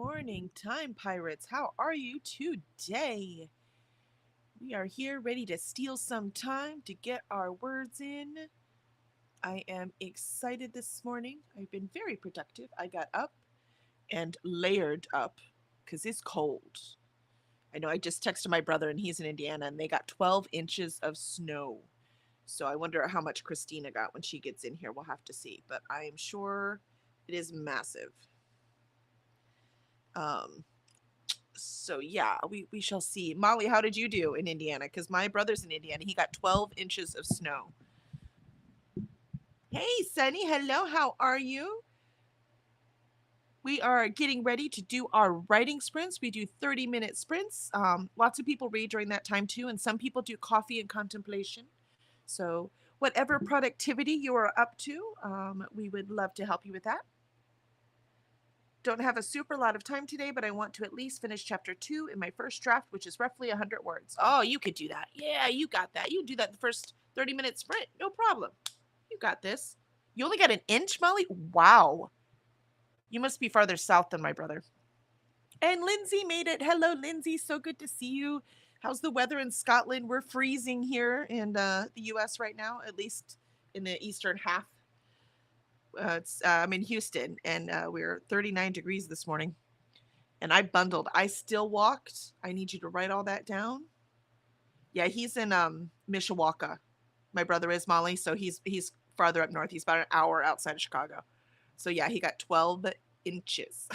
morning, Time Pirates. How are you today? We are here ready to steal some time to get our words in. I am excited this morning. I've been very productive. I got up and layered up because it's cold. I know I just texted my brother and he's in Indiana and they got 12 inches of snow. So I wonder how much Christina got when she gets in here. We'll have to see. But I am sure it is massive. Um, so yeah, we shall see. Molly, how did you do in Indiana? Because my brother's in Indiana. He got 12 inches of snow. Hey, Sunny. Hello. How are you? We are getting ready to do our writing sprints. We do 30-minute sprints. Lots of people read during that time too, and some people do coffee and contemplation. So whatever productivity you are up to, we would love to help you with that. Don't have a super lot of time today, but I want to at least finish chapter 2 in my first draft, which is roughly 100 words. Oh, you could do that. Yeah, you got that. You do that the first 30-minute sprint. No problem. You got this. You only got an inch, Molly? Wow. You must be farther south than my brother. And Lindsay made it. Hello, Lindsay. So good to see you. How's the weather in Scotland? We're freezing here in the US right now, at least in the eastern half. I'm in Houston, and we're 39 degrees this morning. And I bundled. I still walked. I need you to write all that down. Yeah, he's in Mishawaka. My brother is, Molly, so he's farther up north. He's about an hour outside of Chicago. So yeah, he got 12 inches.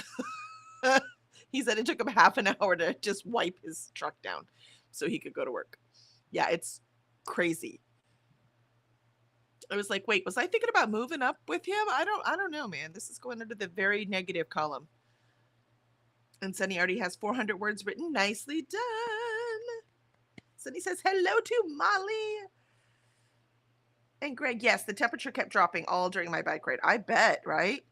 He said it took him half an hour to just wipe his truck down so he could go to work. Yeah, it's crazy. I was like, wait, was I thinking about moving up with him? I don't know, man. This is going into the very negative column. And Sunny already has 400 words written. Nicely done. Sunny says hello to Molly. And Greg, yes, the temperature kept dropping all during my bike ride. I bet, right?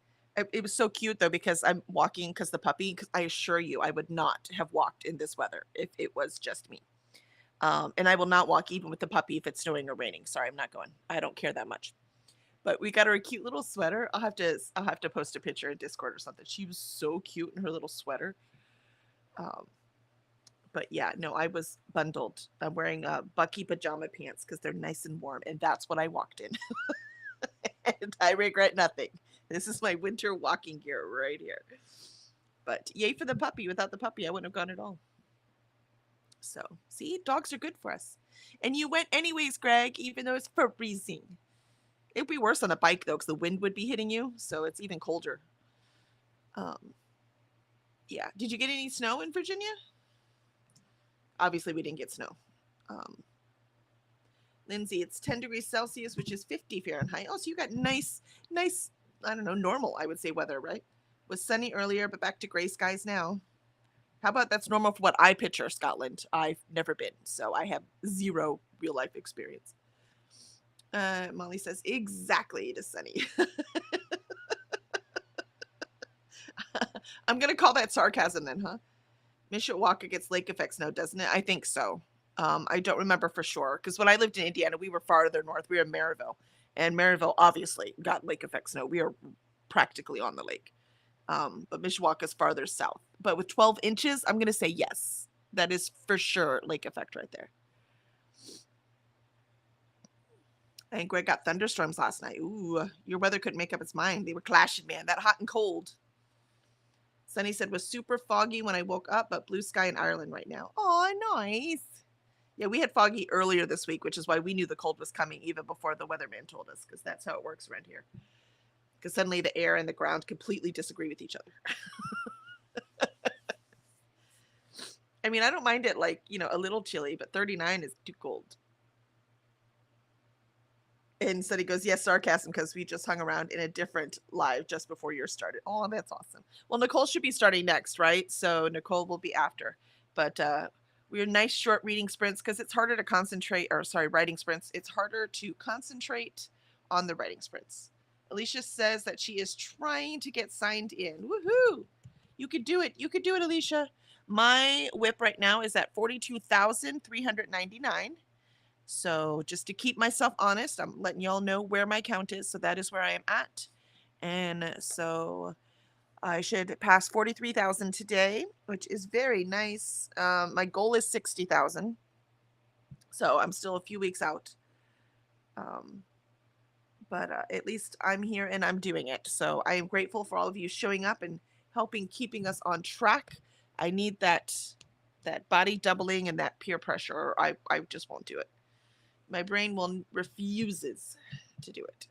It was so cute though because I'm walking because the puppy. Because I assure you, I would not have walked in this weather if it was just me. And I will not walk even with the puppy if it's snowing or raining. Sorry, I'm not going. I don't care that much. But we got her a cute little sweater. I'll have to post a picture in Discord or something. She was so cute in her little sweater. Um, but yeah, no, I was bundled. I'm wearing Bucky pajama pants because they're nice and warm, and that's what I walked in. And I regret nothing. This is my winter walking gear right here. But yay for the puppy. Without the puppy, I wouldn't have gone at all. So, see, dogs are good for us. And you went anyways, Greg, even though it's freezing. It'd be worse on a bike though, because the wind would be hitting you, so it's even colder. Um, yeah. Did you get any snow in Virginia? Obviously, we didn't get snow. Um, Lindsay, it's 10 degrees Celsius, which is 50 Fahrenheit. Oh, so you got nice, I don't know, normal, I would say, weather, right? Was sunny earlier, but back to gray skies now. How about that's normal for what I picture Scotland? I've never been, so I have zero real life experience. Molly says, exactly, it is sunny. I'm going to call that sarcasm then, huh? Mishawaka gets lake effect snow, doesn't it? I think so. I don't remember for sure because when I lived in Indiana, we were farther north. We were in Maryville, and Maryville obviously got lake effect snow. We are practically on the lake, but Mishawaka is farther south. But with 12 inches, I'm going to say yes. That is for sure lake effect right there. And Greg got thunderstorms last night. Ooh, your weather couldn't make up its mind. They were clashing, man. That hot and cold. Sunny said was super foggy when I woke up, but blue sky in Ireland right now. Oh, nice. Yeah, we had foggy earlier this week, which is why we knew the cold was coming even before the weatherman told us, because that's how it works around here. Because suddenly the air and the ground completely disagree with each other. I mean, I don't mind it like, a little chilly, but 39 is too cold. And so he goes, yes, sarcasm, because we just hung around in a different live just before yours started. Oh, that's awesome. Well, Nicole should be starting next, right? So Nicole will be after. But we're nice short reading sprints because it's harder to concentrate, or sorry, writing sprints. It's harder to concentrate on the writing sprints. Alicia says that she is trying to get signed in. Woohoo! You could do it. You could do it, Alicia. My whip right now is at 42,399. So just to keep myself honest, I'm letting y'all know where my count is. So that is where I am at. And so I should pass 43,000 today, which is very nice. My goal is 60,000. So I'm still a few weeks out. Um, but at least I'm here and I'm doing it. So I am grateful for all of you showing up and helping keeping us on track. I need that body doubling and that peer pressure, or I just won't do it. My brain refuses to do it.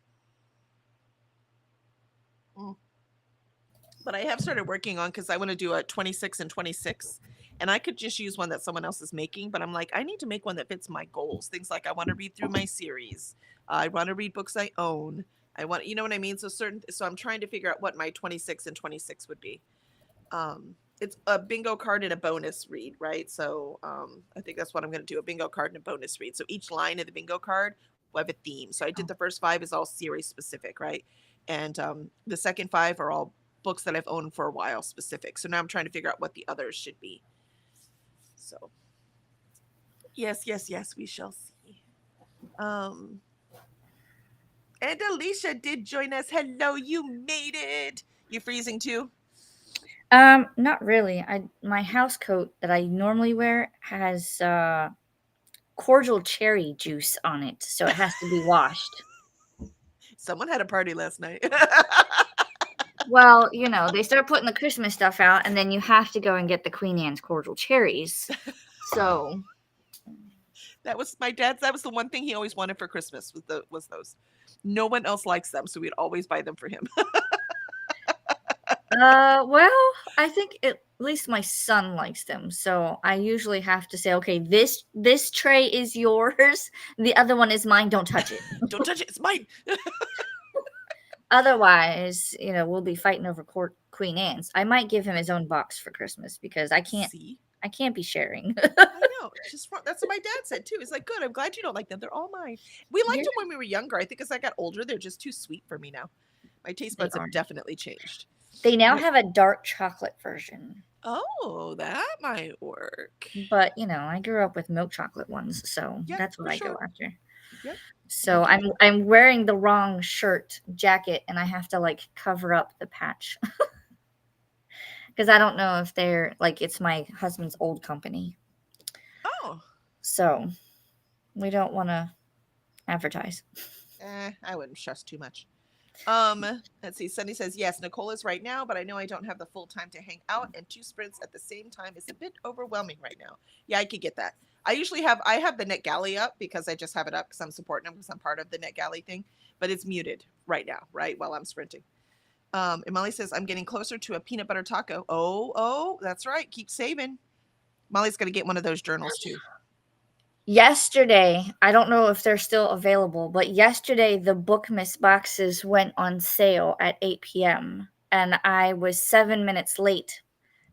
Mm. But I have started working on, because I want to do a 26 and 26, and I could just use one that someone else is making, but I'm like, I need to make one that fits my goals. Things like I want to read through my series. I want to read books I own. I want, you know what I mean? So I'm trying to figure out what my 26 and 26 would be. It's a bingo card and a bonus read, right? So I think that's what I'm going to do, a bingo card and a bonus read. So each line of the bingo card will have a theme. So I did the first 5 is all series specific, right? And the second 5 are all books that I've owned for a while specific. So now I'm trying to figure out what the others should be. So yes, we shall see. And Alicia did join us. Hello, you made it. You freezing too? Not really. My house coat that I normally wear has cordial cherry juice on it, so it has to be washed. Someone had a party last night. Well, they start putting the Christmas stuff out, and then you have to go and get the Queen Anne's cordial cherries. So that was my dad's. That was the one thing he always wanted for Christmas was those. No one else likes them, so we'd always buy them for him. well, I think at least my son likes them, so I usually have to say, okay, this tray is yours, the other one is mine. Don't touch it. Don't touch it. It's mine. Otherwise, we'll be fighting over Queen Anne's. I might give him his own box for Christmas because I can't. See? I can't be sharing. I know. That's what my dad said too. He's like, good. I'm glad you don't like them. They're all mine. We liked them when we were younger. I think as I got older, they're just too sweet for me now. My taste buds have definitely changed. They now have a dark chocolate version. Oh, that might work. But I grew up with milk chocolate ones, so that's what I go after. Yep. So I'm wearing the wrong jacket, and I have to cover up the patch because I don't know if they're it's my husband's old company. Oh. So we don't want to advertise. I wouldn't stress too much. Let's see. Sunny says, yes, Nicole is right now, but I know I don't have the full time to hang out, and 2 sprints at the same time is a bit overwhelming right now. Yeah, I could get that. I have the NetGalley up because I just have it up because I'm supporting them because I'm part of the NetGalley thing, but it's muted right now, right, while I'm sprinting. And Molly says, I'm getting closer to a peanut butter taco. Oh, that's right. Keep saving. Molly's going to get one of those journals too. Yesterday, I don't know if they're still available, but yesterday the Bookmas boxes went on sale at 8 p.m. and I was 7 minutes late.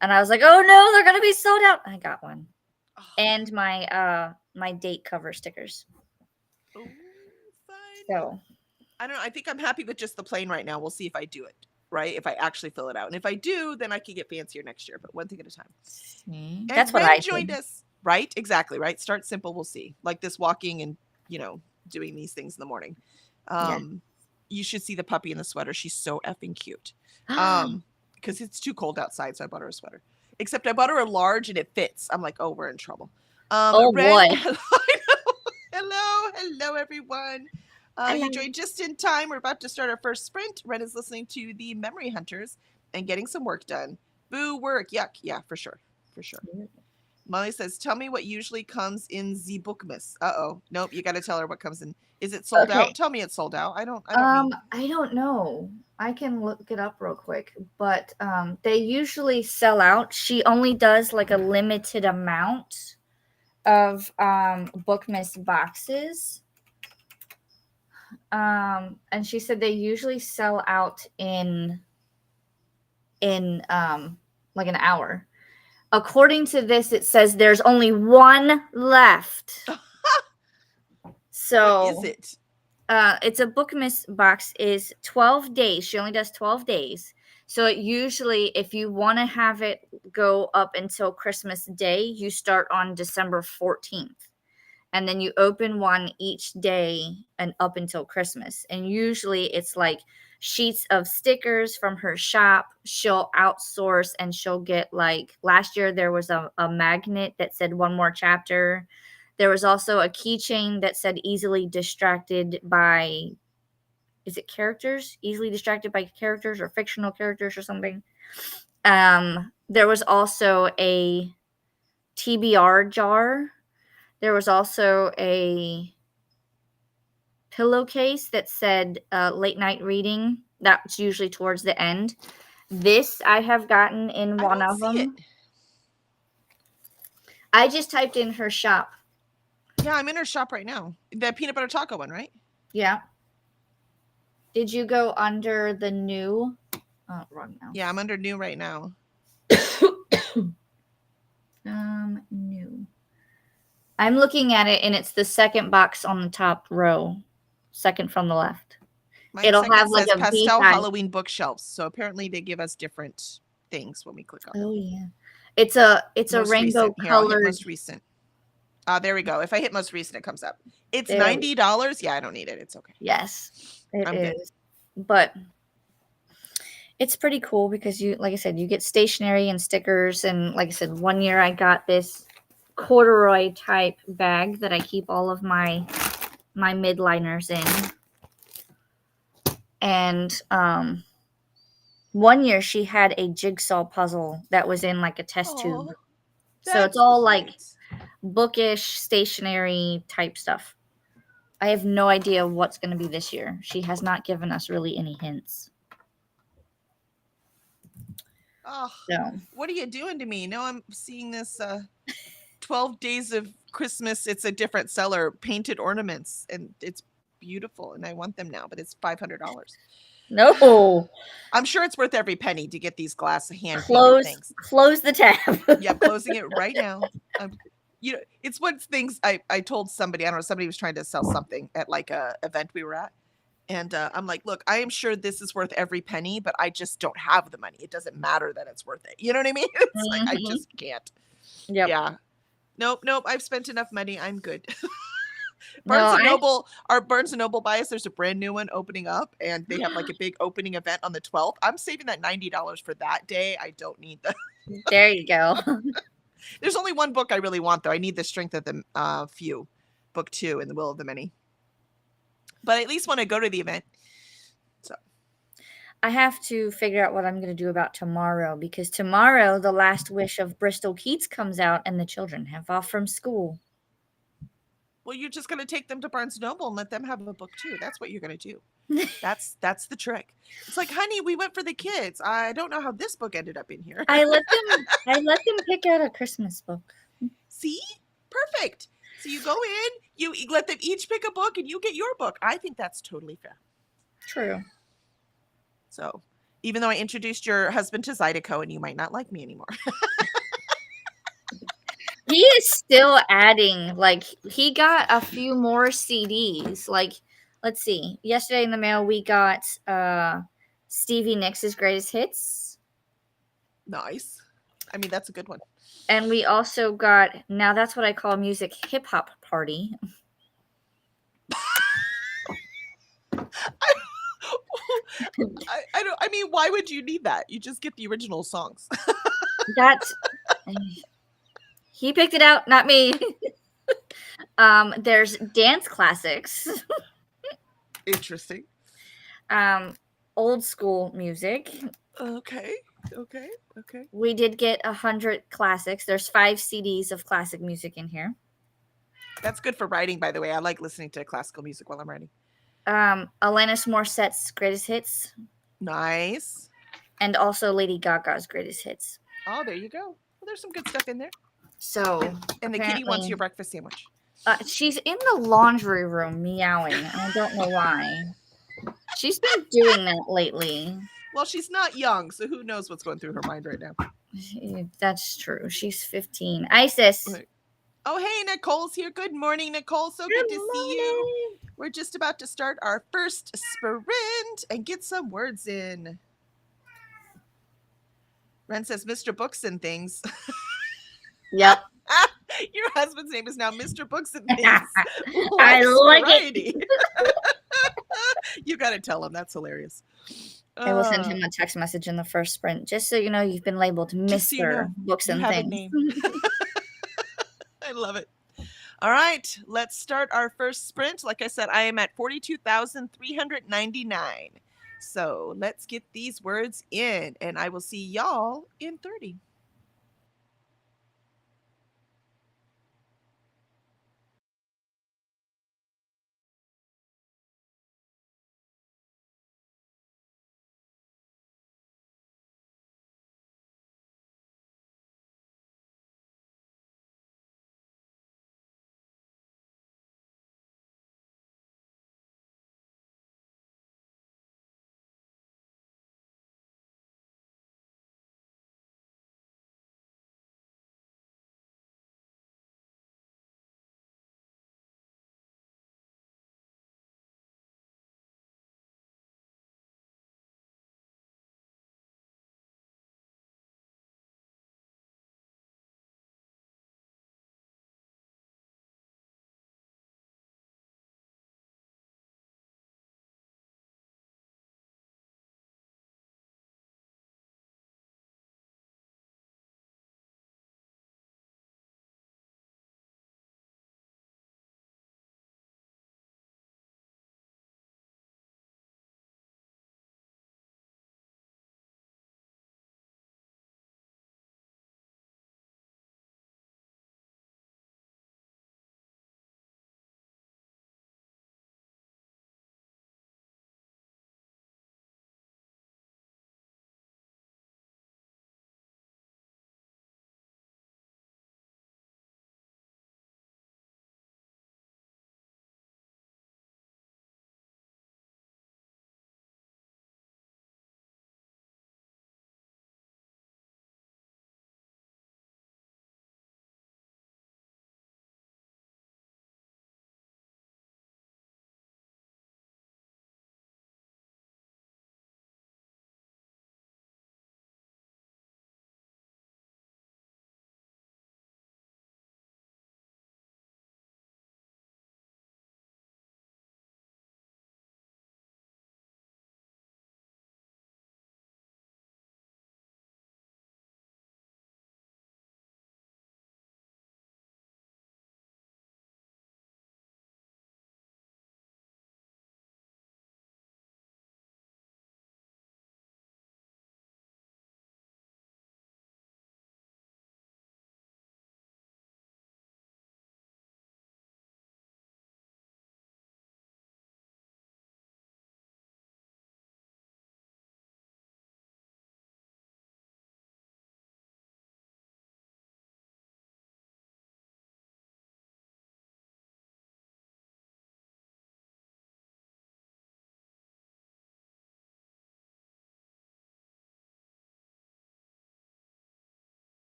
And I was like, oh no, they're going to be sold out. I got one. Oh. And my date cover stickers. Oh, fine. So, I don't know. I think I'm happy with just the plain right now. We'll see if I do it, right? If I actually fill it out. And if I do, then I can get fancier next year, but one thing at a time. That's what I joined us. Right? Exactly. Right. Start simple. We'll see. Like this walking and, doing these things in the morning. You should see the puppy in the sweater. She's so effing cute. Because it's too cold outside. So I bought her a sweater. Except I bought her a large and it fits. I'm like, oh, we're in trouble. Oh, boy. Hello, everyone. You joined just in time. We're about to start our first sprint. Ren is listening to the Memory Hunters and getting some work done. Boo, work. Yuck. Yeah, for sure. Molly says, tell me what usually comes in the Bookmas. Uh-oh. Nope, you got to tell her what comes in. Is it sold out? Tell me it's sold out. I don't know. I can look it up real quick. But they usually sell out. She only does a limited amount of Bookmas boxes. And she said they usually sell out in an hour. According to this, it says there's only one left. So what is it? It's a Bookmas box is 12 days. She only does 12 days. So it usually, if you want to have it go up until Christmas Day, you start on December 14th. and then you open one each day and up until Christmas. And usually it's like sheets of stickers from her shop. She'll outsource and she'll get, like, last year there was a magnet that said one more chapter. There was also a keychain that said easily distracted by, is it characters? Easily distracted by characters or fictional characters or something. There was also a TBR jar. There was also a pillowcase that said late night reading. That's usually towards the end. This I have gotten in one of them. I just typed in her shop. Yeah, I'm in her shop right now. The peanut butter taco one, right? Yeah. Did you go under the new? Oh, wrong mouse. Yeah, I'm under new right now. New. I'm looking at it, and it's the second box on the top row, second from the left. Mine It'll second have like says a pastel B-side. Halloween bookshelves. So apparently they give us different things when we click on them. Oh yeah, it's a Most rainbow recent. Here, I'll hit colored. most recent. There we go. If I hit most recent, it comes up. It's There we $90. Yeah, I don't need it. It's okay. Yes, it I'm good. is. But it's pretty cool because you, like I said, you get stationery and stickers. And like I said, one year I got this corduroy type bag that I keep all of my midliners in. And one year she had a jigsaw puzzle that was in like a test tube. Aw, So it's that's all like sweet. bookish, stationery type stuff. I have no idea what's going to be this year. She has not given us really any hints. Oh, So what are you doing to me? No, I'm seeing this 12 Days of Christmas. It's a different seller, painted ornaments, and it's beautiful, and I want them now, but it's $500. no. I'm sure it's worth every penny to get these glass hand painted things. Close the tab. Yeah, I'm closing it right now. You know, it's one things I told somebody, I don't know, somebody was trying to sell something at like a event we were at. And I'm like, look, I am sure this is worth every penny, but I just don't have the money. It doesn't matter that it's worth it. You know what I mean? It's like, I just can't. Yep. Yeah. Nope. I've spent enough money. I'm good. No, Barnes and Noble, our Barnes and Noble bias, there's a brand new one opening up, and they have like a big opening event on the 12th. I'm saving that $90 for that day. I don't need the. There you go. There's only one book I really want, though. I need The Strength of the Few, book 2, and The Will of the Many. But I at least want to go to the event. So I have to figure out what I'm going to do about tomorrow, because tomorrow the Last Wish of Bristol Keats comes out and the children have off from school. well, you're just going to take them to Barnes & Noble and let them have a book too. That's what you're going to do. That's the trick. It's like, honey, we went for the kids. I don't know how this book ended up in here. I let them pick out a Christmas book. See? Perfect. So you go in, you let them each pick a book, and you get your book. I think that's totally fair. True. So even though I introduced your husband to Zydeco, and you might not like me anymore. He is still adding, like, he got a few more CDs. Like, let's see. Yesterday in the mail, we got Stevie Nicks' Greatest Hits. Nice. I mean, that's a good one. And we also got, now that's what I call music hip hop party. I mean, why would you need that? You just get the original songs. That's, he picked it out, not me. There's dance classics. Interesting. Old school music. Okay. We did get 100 classics. There's 5 CDs of classic music in here. That's good for writing, by the way. I like listening to classical music while I'm writing. Alanis Morissette's Greatest Hits. Nice. And also Lady Gaga's Greatest Hits. Oh, there you go. Well, there's some good stuff in there. So, and the kitty wants your breakfast sandwich. She's in the laundry room meowing. I don't know why. She's been doing that lately. Well, she's not young, so who knows what's going through her mind right now. That's true. She's 15. Isis. Okay. Oh, hey, Nicole's here. Good morning, Nicole. So good to see you. We're just about to start our first sprint and get some words in. Ren says, Mr. Books and things. Yep. Your husband's name is now Mr. Books and Things. I Life's like it. variety. You got to tell him. That's hilarious. I will send him a text message in the first sprint, just so you know you've been labeled Just so you Mr. know, Books you and have a Things. name. I love it. All right, let's start our first sprint. Like I said, I am at 42,399. So let's get these words in, and I will see y'all in 30.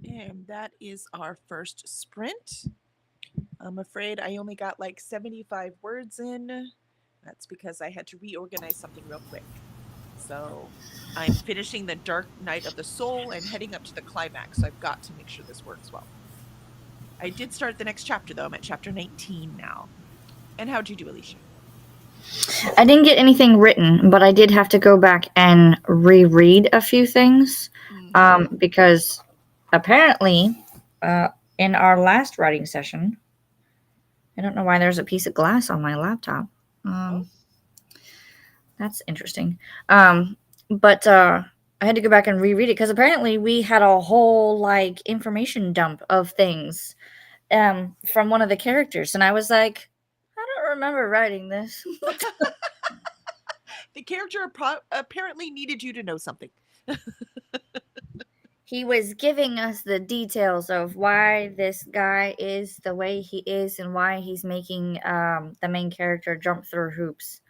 And that is our first sprint. I'm afraid I only got like 75 words in. That's because I had to reorganize something real quick. So I'm finishing the Dark Night of the Soul and heading up to the climax. So I've got to make sure this works well. I did start the next chapter though. I'm at chapter 19 now. And how'd you do, Alicia? I didn't get anything written, but I did have to go back and reread a few things because apparently in our last writing session, I don't know why there's a piece of glass on my laptop. That's interesting. But I had to go back and reread it because apparently we had a whole like information dump of things from one of the characters, and I was like, I don't remember writing this. The character apparently needed you to know something. He was giving us the details of why this guy is the way he is and why he's making the main character jump through hoops.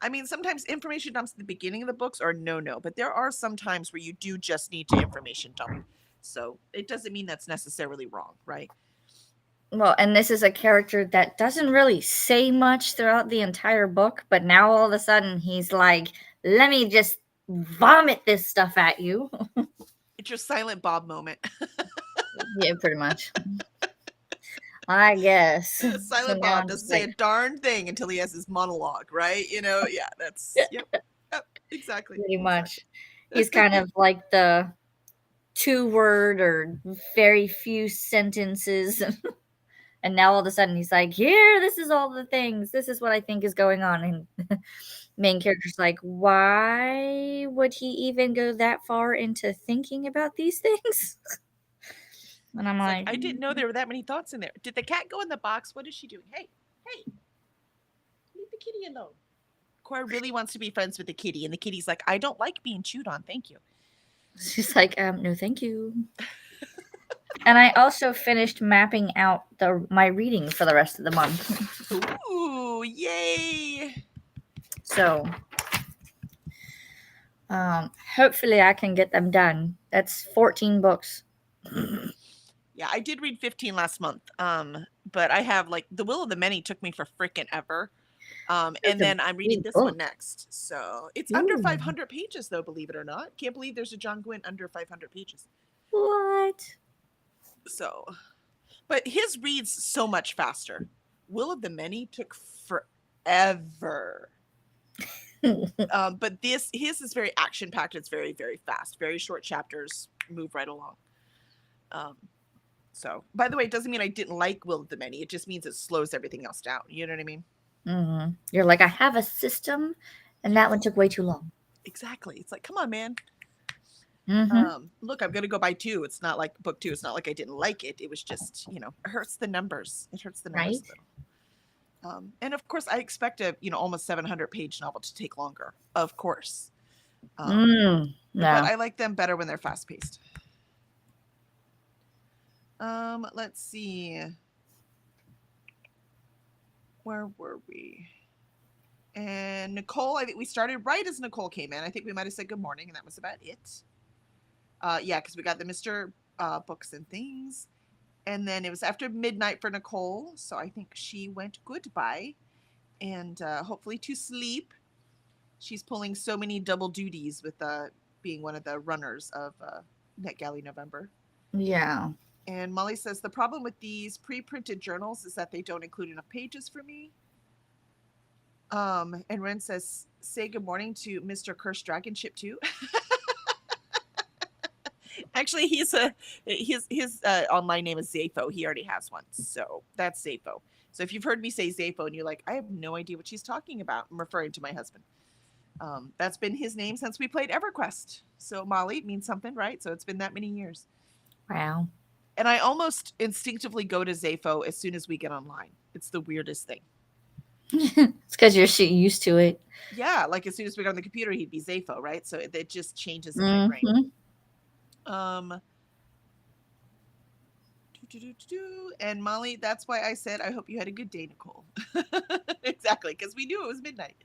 I mean, sometimes information dumps at the beginning of the books are no, but there are some times where you do just need to information dump. So it doesn't mean that's necessarily wrong, right? Well, and this is a character that doesn't really say much throughout the entire book, but now all of a sudden he's like, let me just vomit this stuff at you. It's your Silent Bob moment. Yeah, pretty much. I guess. Silent Bob doesn't say a darn thing until he has his monologue, right? Yeah, that's, yep, exactly. Pretty much. He's kind of like the 2-word or very few sentences. And now all of a sudden he's like, here, this is all the things. This is what I think is going on. And main character's like, why would he even go that far into thinking about these things? And I'm like, I didn't know there were that many thoughts in there. Did the cat go in the box? What is she doing? Hey, leave the kitty alone. Cora really wants to be friends with the kitty, and the kitty's like, I don't like being chewed on. Thank you. She's like, no, thank you. And I also finished mapping out my reading for the rest of the month. Ooh, yay! So, hopefully I can get them done. That's 14 books. Yeah, I did read 15 last month. But I have like The Will of the Many took me for frickin' ever. And then I'm reading this one next. So it's under 500 pages, though, believe it or not. Can't believe there's a John Gwynne under 500 pages. What? So, but his reads so much faster. Will of the Many took forever. But his is very action packed. It's very, very fast. Very short chapters. Move right along. So, by the way, it doesn't mean I didn't like Will of the Many. It just means it slows everything else down. You know what I mean? Mm-hmm. You're like, I have a system, and that one took way too long. Exactly. It's like, come on, man. Mm-hmm. Look, I'm gonna go buy 2. It's not like book 2. It's not like I didn't like it. It was just, it hurts the numbers. It hurts the numbers. Right. And of course, I expect a almost 700-page novel to take longer. Of course. No. But I like them better when they're fast paced. Let's see. Where were we? And Nicole, I think we started right as Nicole came in. I think we might have said good morning, and that was about it. Yeah, because we got the Mr. Books and Things. And then it was after midnight for Nicole, so I think she went goodbye. And hopefully to sleep. She's pulling so many double duties with being one of the runners of NetGalley November. Yeah. And Molly says, the problem with these pre-printed journals is that they don't include enough pages for me. And Ren says, say good morning to Mr. Cursed Dragon Ship too. Actually, his online name is Zapho. He already has one. So that's Zapho. So if you've heard me say Zapho and you're like, I have no idea what she's talking about, I'm referring to my husband. That's been his name since we played EverQuest. So Molly means something, right? So it's been that many years. Wow. And I almost instinctively go to Zapho as soon as we get online. It's the weirdest thing. It's because you're used to it. Yeah, like as soon as we got on the computer, he'd be Zapho, right? So it just changes in my brain. And Molly, that's why I said I hope you had a good day, Nicole. Exactly, because we knew it was midnight.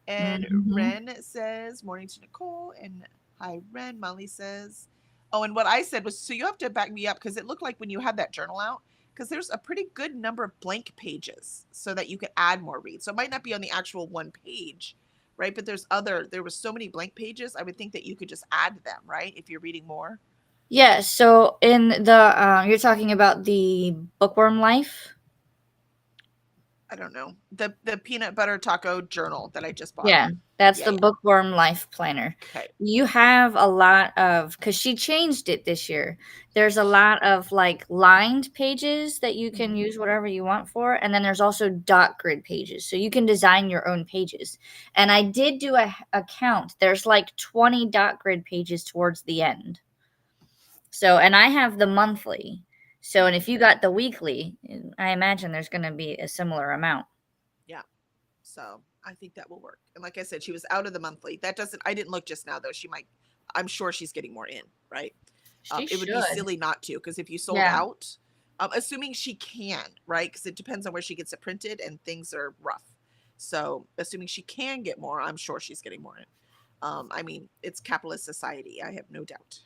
And Ren says morning to Nicole, and hi Ren. Molly says Oh, and what I said was, so you have to back me up because it looked like when you had that journal out, because there's a pretty good number of blank pages so that you could add more reads. So it might not be on the actual one page, right? But there was so many blank pages. I would think that you could just add them, right? If you're reading more. Yeah, so in the you're talking about the Bookworm Life? I don't know. The peanut butter taco journal that I just bought. Yeah, that's Yeah, the yeah. Bookworm Life Planner. Okay. You have a lot of, because she changed it this year. There's a lot of like lined pages that you can Mhm. use whatever you want for, and then there's also dot grid pages, so you can design your own pages. And I did do a count. There's like 20 dot grid pages towards the end. So, and I have the monthly. So, and if you got the weekly, I imagine there's going to be a similar amount. Yeah. So I think that will work. And like I said, she was out of the monthly. That doesn't, I didn't look just now though. I'm sure she's getting more in, right? She It would be should. silly not to, because if you sold Yeah. out, assuming she can, right? Because it depends on where she gets it printed and things are rough. So assuming she can get more, I'm sure she's getting more in. I mean, it's capitalist society. I have no doubt.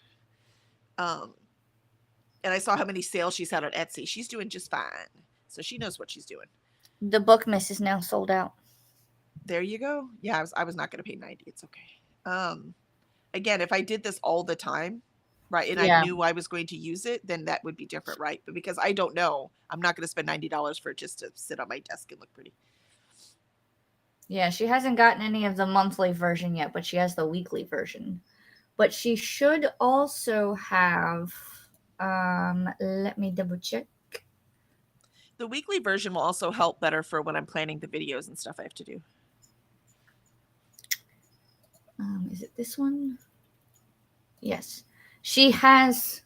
Um, and I saw how many sales she's had on Etsy. She's doing just fine. So she knows what she's doing. The Book Miss is now sold out. There you go. Yeah, I was not going to pay 90. It's okay. Again, if I did this all the time, right, and I Yeah. knew I was going to use it, then that would be different, right? But because I don't know, I'm not going to spend $90 for it just to sit on my desk and look pretty. Yeah, she hasn't gotten any of the monthly version yet, but she has the weekly version. But she should also have let me double check. The weekly version will also help better for when I'm planning the videos and stuff I have to do. Is it this one? Yes. She has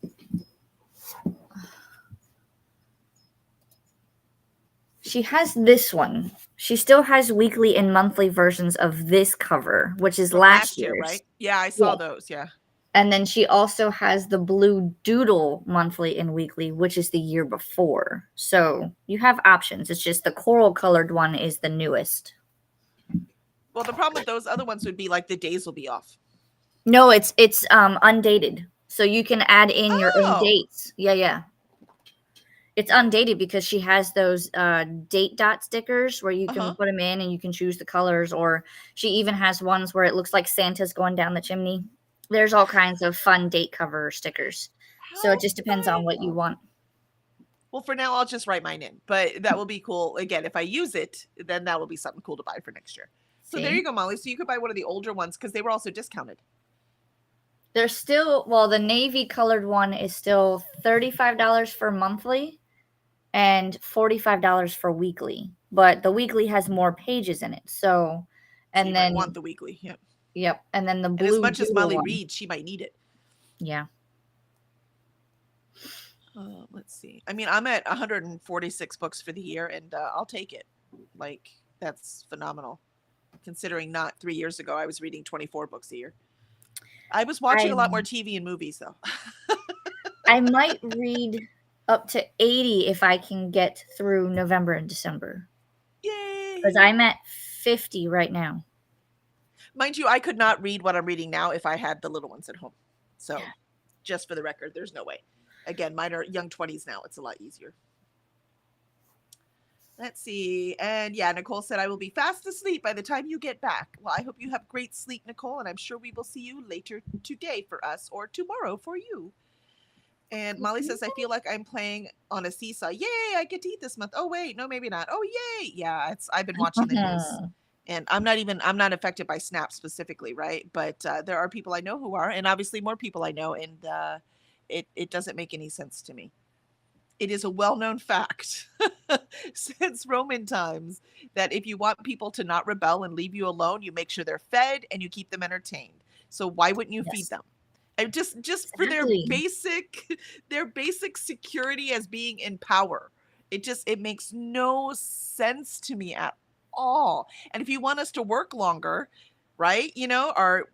this one. She still has weekly and monthly versions of this cover, which is From last year, year's. right? Yeah, I saw Yeah. those. Yeah. And then she also has the Blue Doodle monthly and weekly, which is the year before. So you have options. It's just the coral colored one is the newest. Well, the problem with those other ones would be like the days will be off. No, it's undated. So you can add in your own Oh. dates. Yeah. It's undated because she has those date dot stickers where you can put them in and you can choose the colors, or she even has ones where it looks like Santa's going down the chimney. There's all kinds of fun date cover stickers. So it just depends on what you want. Well, for now, I'll just write mine in, but that will be cool. Again, if I use it, then that will be something cool to buy for next year. So there you go, Molly. So you could buy one of the older ones because they were also discounted. They're still, well, the navy colored one is still $35 for monthly and $45 for weekly. But the weekly has more pages in it. So, and you then might want the weekly. Yep. Yep. And then the blue. And as much as Molly one. reads, she might need it. Yeah. Let's see. I mean, I'm at 146 books for the year, and I'll take it. Like, that's phenomenal. Considering not 3 years ago, I was reading 24 books a year. I was watching a lot more TV and movies, though. I might read up to 80 if I can get through November and December. Yay! Because I'm at 50 right now. Mind you, I could not read what I'm reading now if I had the little ones at home. So, just for the record, there's no way. Again, mine are young 20s now. It's a lot easier. Let's see. And yeah, Nicole said, I will be fast asleep by the time you get back. Well, I hope you have great sleep, Nicole, and I'm sure we will see you later today for us or tomorrow for you. And Molly says, I feel like I'm playing on a seesaw. Yay, I get to eat this month. Oh, wait, no, maybe not. Oh, yay. Yeah, I've been watching the news. And I'm not affected by SNAP specifically, right? But there are people I know who are, and obviously more people I know, and it doesn't make any sense to me. It is a well-known fact since Roman times that if you want people to not rebel and leave you alone, you make sure they're fed and you keep them entertained. So why wouldn't you feed them? And just for their basic security as being in power. It makes no sense to me at all. And if you want us to work longer, right? The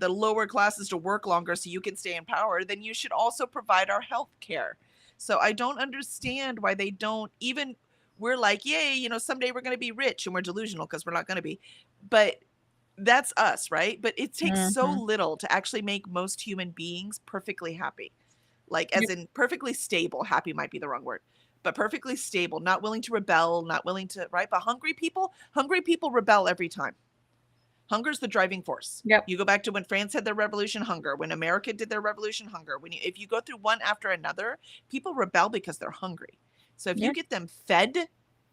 lower classes to work longer so you can stay in power, then you should also provide our health care. So I don't understand why they don't we're like, yay, someday we're going to be rich, and we're delusional because we're not going to be. But That's us, right? But it takes so Mhm. little to actually make most human beings perfectly happy. Like, as Yep. in perfectly stable. Happy might be the wrong word, but perfectly stable, not willing to rebel, not willing to, right? But hungry people rebel every time. Hunger's the driving force. Yep. You go back to when France had their revolution, hunger. When America did their revolution, hunger. If you go through one after another, people rebel because they're hungry. So if you Yep. get them fed,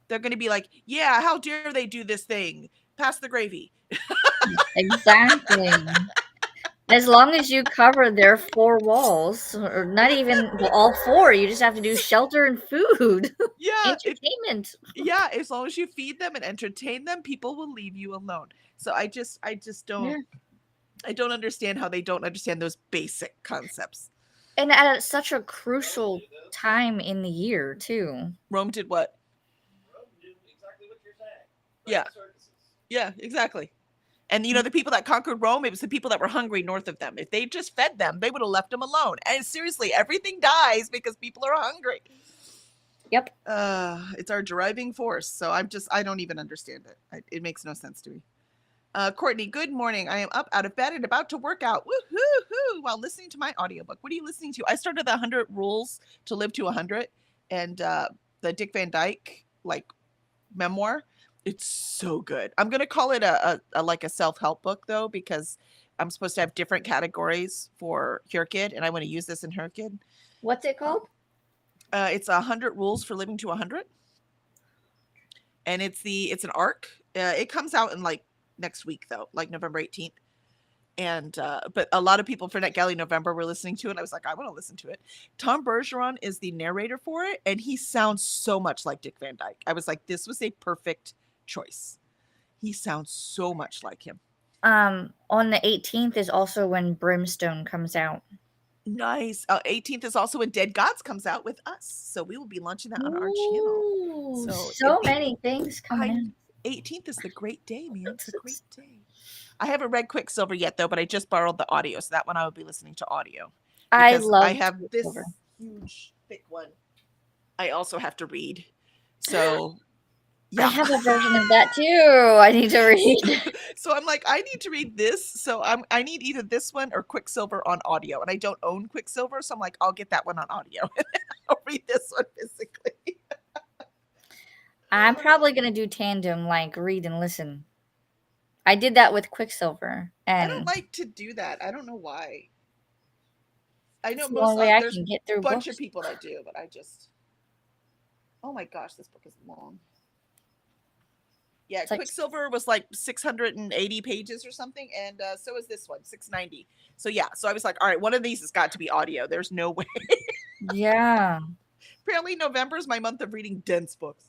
they're going to be like, yeah, how dare they do this thing? Pass the gravy. Exactly. As long as you cover their 4 walls, or not even all 4, you just have to do shelter and food. Yeah, Entertainment. yeah, as long as you feed them and entertain them, people will leave you alone. So I just Yeah. don't understand how they don't understand those basic concepts. And at such a crucial time in the year, too. Rome did what? Yeah. Yeah, exactly. And the people that conquered Rome, it was the people that were hungry north of them. If they just fed them, they would have left them alone. And seriously, everything dies because people are hungry. Yep. It's our driving force. So I don't even understand it. It makes no sense to me. Courtney, good morning. I am up out of bed and about to work out. Woohoo! While listening to my audiobook. What are you listening to? I started the 100 Rules to Live to 100 and the Dick Van Dyke memoir. It's so good. I'm gonna call it a like a self-help book though, because I'm supposed to have different categories for Her Kid, and I want to use this in Her Kid. What's it called? It's 100 Rules for Living to 100, and it's an arc. It comes out in next week though, like November 18th. And but a lot of people for NetGalley November were listening to it. I was like, I want to listen to it. Tom Bergeron is the narrator for it, and he sounds so much like Dick Van Dyke. I was like, this was a perfect choice. He sounds so much like him. On the 18th is also when Brimstone comes out. Nice. 18th is also when Dead Gods comes out with us, so we will be launching that on our channel. Ooh, So so many things coming in. 18th is the great day, man. It's a great day. I haven't read Quicksilver yet though, but I just borrowed the audio, so that one I will be listening to audio. I Because love I have this Quicksilver. huge thick one. I also have to read. So I yeah. have a version of that too. I need to read. So I'm like, I need to read this. So I need either this one or Quicksilver on audio. And I don't own Quicksilver, so I'm like, I'll get that one on audio. I'll read this one physically. I'm probably gonna do tandem, like read and listen. I did that with Quicksilver, I don't and like to do that. I don't know why. I know it's the only way I there's can get a through bunch books. of people that do, but I just, oh my gosh, this book is long. Yeah, It's like Quicksilver was like 680 pages or something, and so is this one, 690. So yeah, so I was like, all right, one of these has got to be audio. There's no way. yeah. Apparently, November is my month of reading dense books.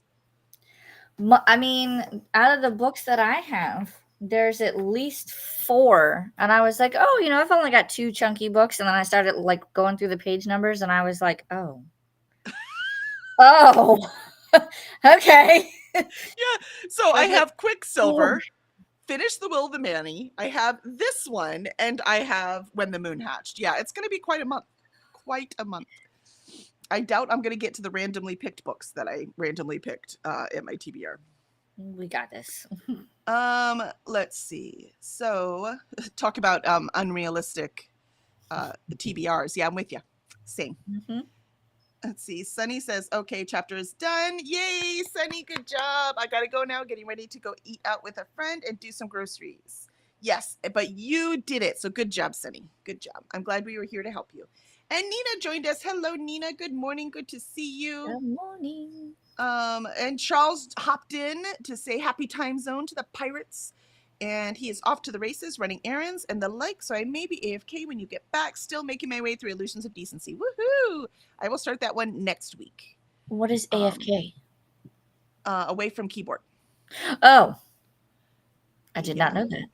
I mean, out of the books that I have, there's at least 4, and I was like, oh, I've only got 2 chunky books, and then I started like going through the page numbers, and I was like, oh, okay. Yeah, so I Like, have Quicksilver, Finish the Will of the Manny. I have this one, and I have When the Moon Hatched. Yeah, it's going to be quite a month. Quite a month. I doubt I'm going to get to the randomly picked books that I randomly picked at my TBR. We got this. Let's see. So, talk about unrealistic TBRs. Yeah, I'm with you. Same. Mm-hmm. Let's see. Sunny says, okay, chapter is done. Yay, Sunny, good job. I gotta go now, getting ready to go eat out with a friend and do some groceries. Yes, but you did it. So good job, Sunny. Good job. I'm glad we were here to help you. And Nina joined us. Hello, Nina. Good morning. Good to see you. Good morning. And Charles hopped in to say happy time zone to the Pirates. And he is off to the races, running errands and the like. So I may be AFK when you get back. Still making my way through Illusions of Decency. Woohoo! I will start that one next week. What is AFK? Away from keyboard. Oh, I did not know that.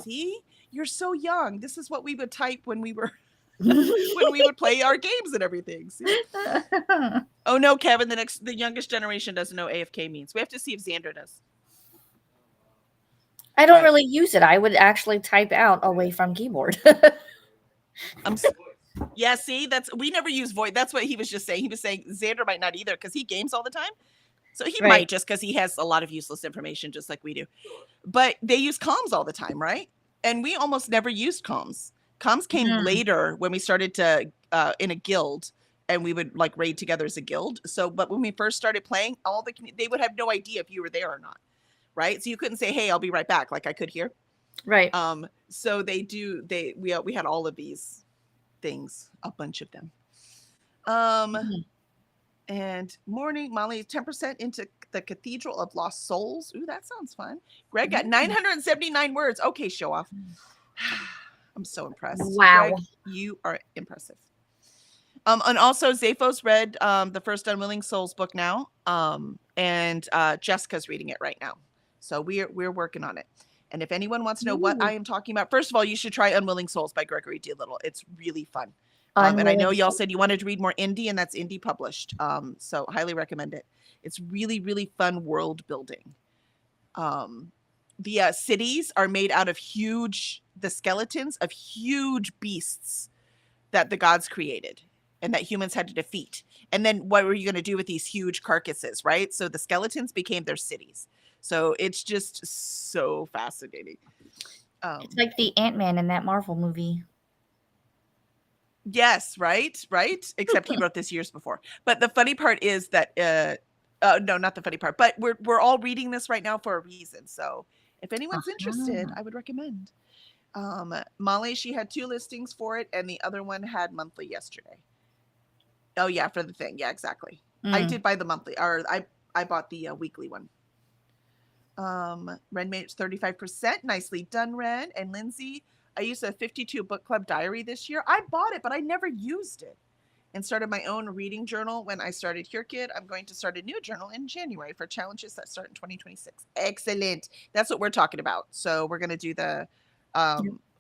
See, you're so young. This is what we would type when we were when we would play our games and everything. See? Oh no, Kevin, the youngest generation doesn't know AFK means. We have to see if Xander does. I don't really use it. I would actually type out away from keyboard. Yeah, see, we never use voice. That's what he was just saying. He was saying Xander might not either because he games all the time. So he Right. might, just because he has a lot of useless information, just like we do. But they use comms all the time, right? And we almost never used comms. Comms came Mm. later when we started to in a guild, and we would like raid together as a guild. So, but when we first started playing, they would have no idea if you were there or not, right? So you couldn't say, "Hey, I'll be right back," like I could here. Right. So we had all of these things, a bunch of them. Mhm. And morning, Molly, 10% into the Cathedral of Lost Souls. Ooh, that sounds fun. Greg got 979 words. Okay, show off. I'm so impressed. Wow. Greg, you are impressive. And also Zaphos read the first Unwilling Souls book now. And Jessica's reading it right now. So we're working on it. And if anyone wants to know what I am talking about, first of all, you should try Unwilling Souls by Gregory D. Little. It's really fun. And I know y'all said you wanted to read more indie, and that's indie published. So highly recommend it. It's really, really fun world building. The cities are made out of the skeletons of huge beasts that the gods created and that humans had to defeat. And then what were you going to do with these huge carcasses, right? So the skeletons became their cities. So it's just so fascinating. It's like the Ant-Man in that Marvel movie. Yes, right. Except he wrote this years before. But the funny part is that no, not the funny part, but we're all reading this right now for a reason. So if anyone's interested, I would recommend. Molly, she had 2 listings for it, and the other one had monthly yesterday. Oh yeah, for the thing. Yeah, exactly. I did buy the monthly, or I bought the weekly one. Ren made it 35%. Nicely done, Ren. And Lindsay, I used a 52 book club diary this year. I bought it, but I never used it. And started my own reading journal when I started Here Kid. I'm going to start a new journal in January for challenges that start in 2026. Excellent. That's what we're talking about. So we're going to do the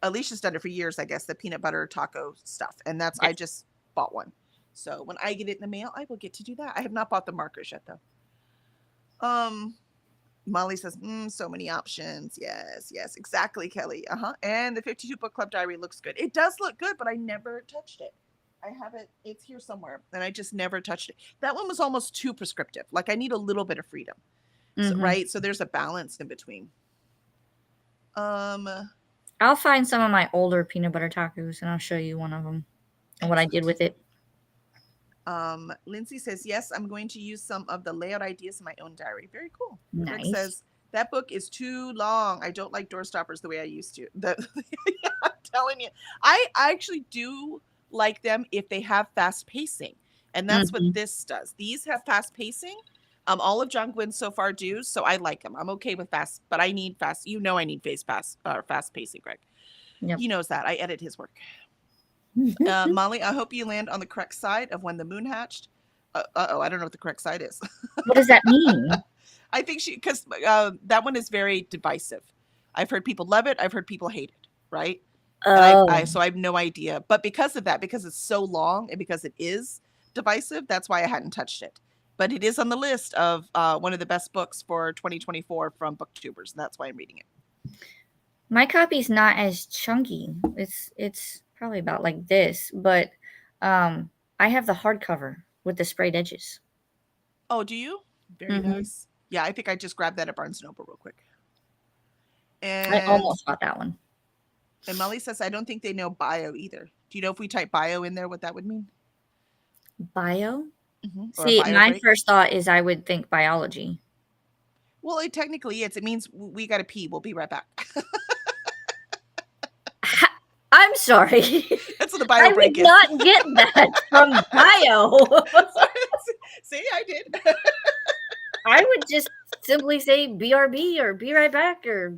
Alicia's done it for years, I guess, the peanut butter taco stuff. And that's I just bought one. So when I get it in the mail, I will get to do that. I have not bought the markers yet, though. Molly says, so many options. Yes, exactly, Kelly. And the 52 book club diary looks good. It does look good, but I never touched it. I have it. It's here somewhere, and I just never touched it. That one was almost too prescriptive. Like I need a little bit of freedom, so, right? So there's a balance in between. I'll find some of my older peanut butter tacos, and I'll show you one of them and what I did with it. Lindsay says, yes, I'm going to use some of the layout ideas in my own diary. Very cool. Nice. Rick says, that book is too long. I don't like door stoppers the way I used to. Yeah, I'm telling you. I actually do like them if they have fast pacing. And that's what this does. These have fast pacing. All of John Gwynn so far do. So I like them. I'm okay with fast, but I need fast. You know I need fast pacing, Greg. Yep. He knows that. I edit his work. Molly, I hope you land on the correct side of when the moon hatched. I don't know what the correct side is. What does that mean? I think because that one is very divisive. I've heard people love it. I've heard people hate it. Right. Oh. So I have no idea. But because of that, because it's so long and because it is divisive, that's why I hadn't touched it. But it is on the list of one of the best books for 2024 from BookTubers. And that's why I'm reading it. My copy's not as chunky. It's probably about like this, but I have the hardcover with the sprayed edges. Oh, do you? Very nice. Yeah, I think I just grabbed that at Barnes & Noble real quick. And I almost bought that one. And Molly says, I don't think they know bio either. Do you know if we type bio in there, what that would mean? Bio? See, my first thought is I would think biology. Well, it technically is. It means we got to pee. We'll be right back. I'm sorry. That's what the bio break is. I did not get that from bio. See, I did. I would just simply say BRB or be right back or.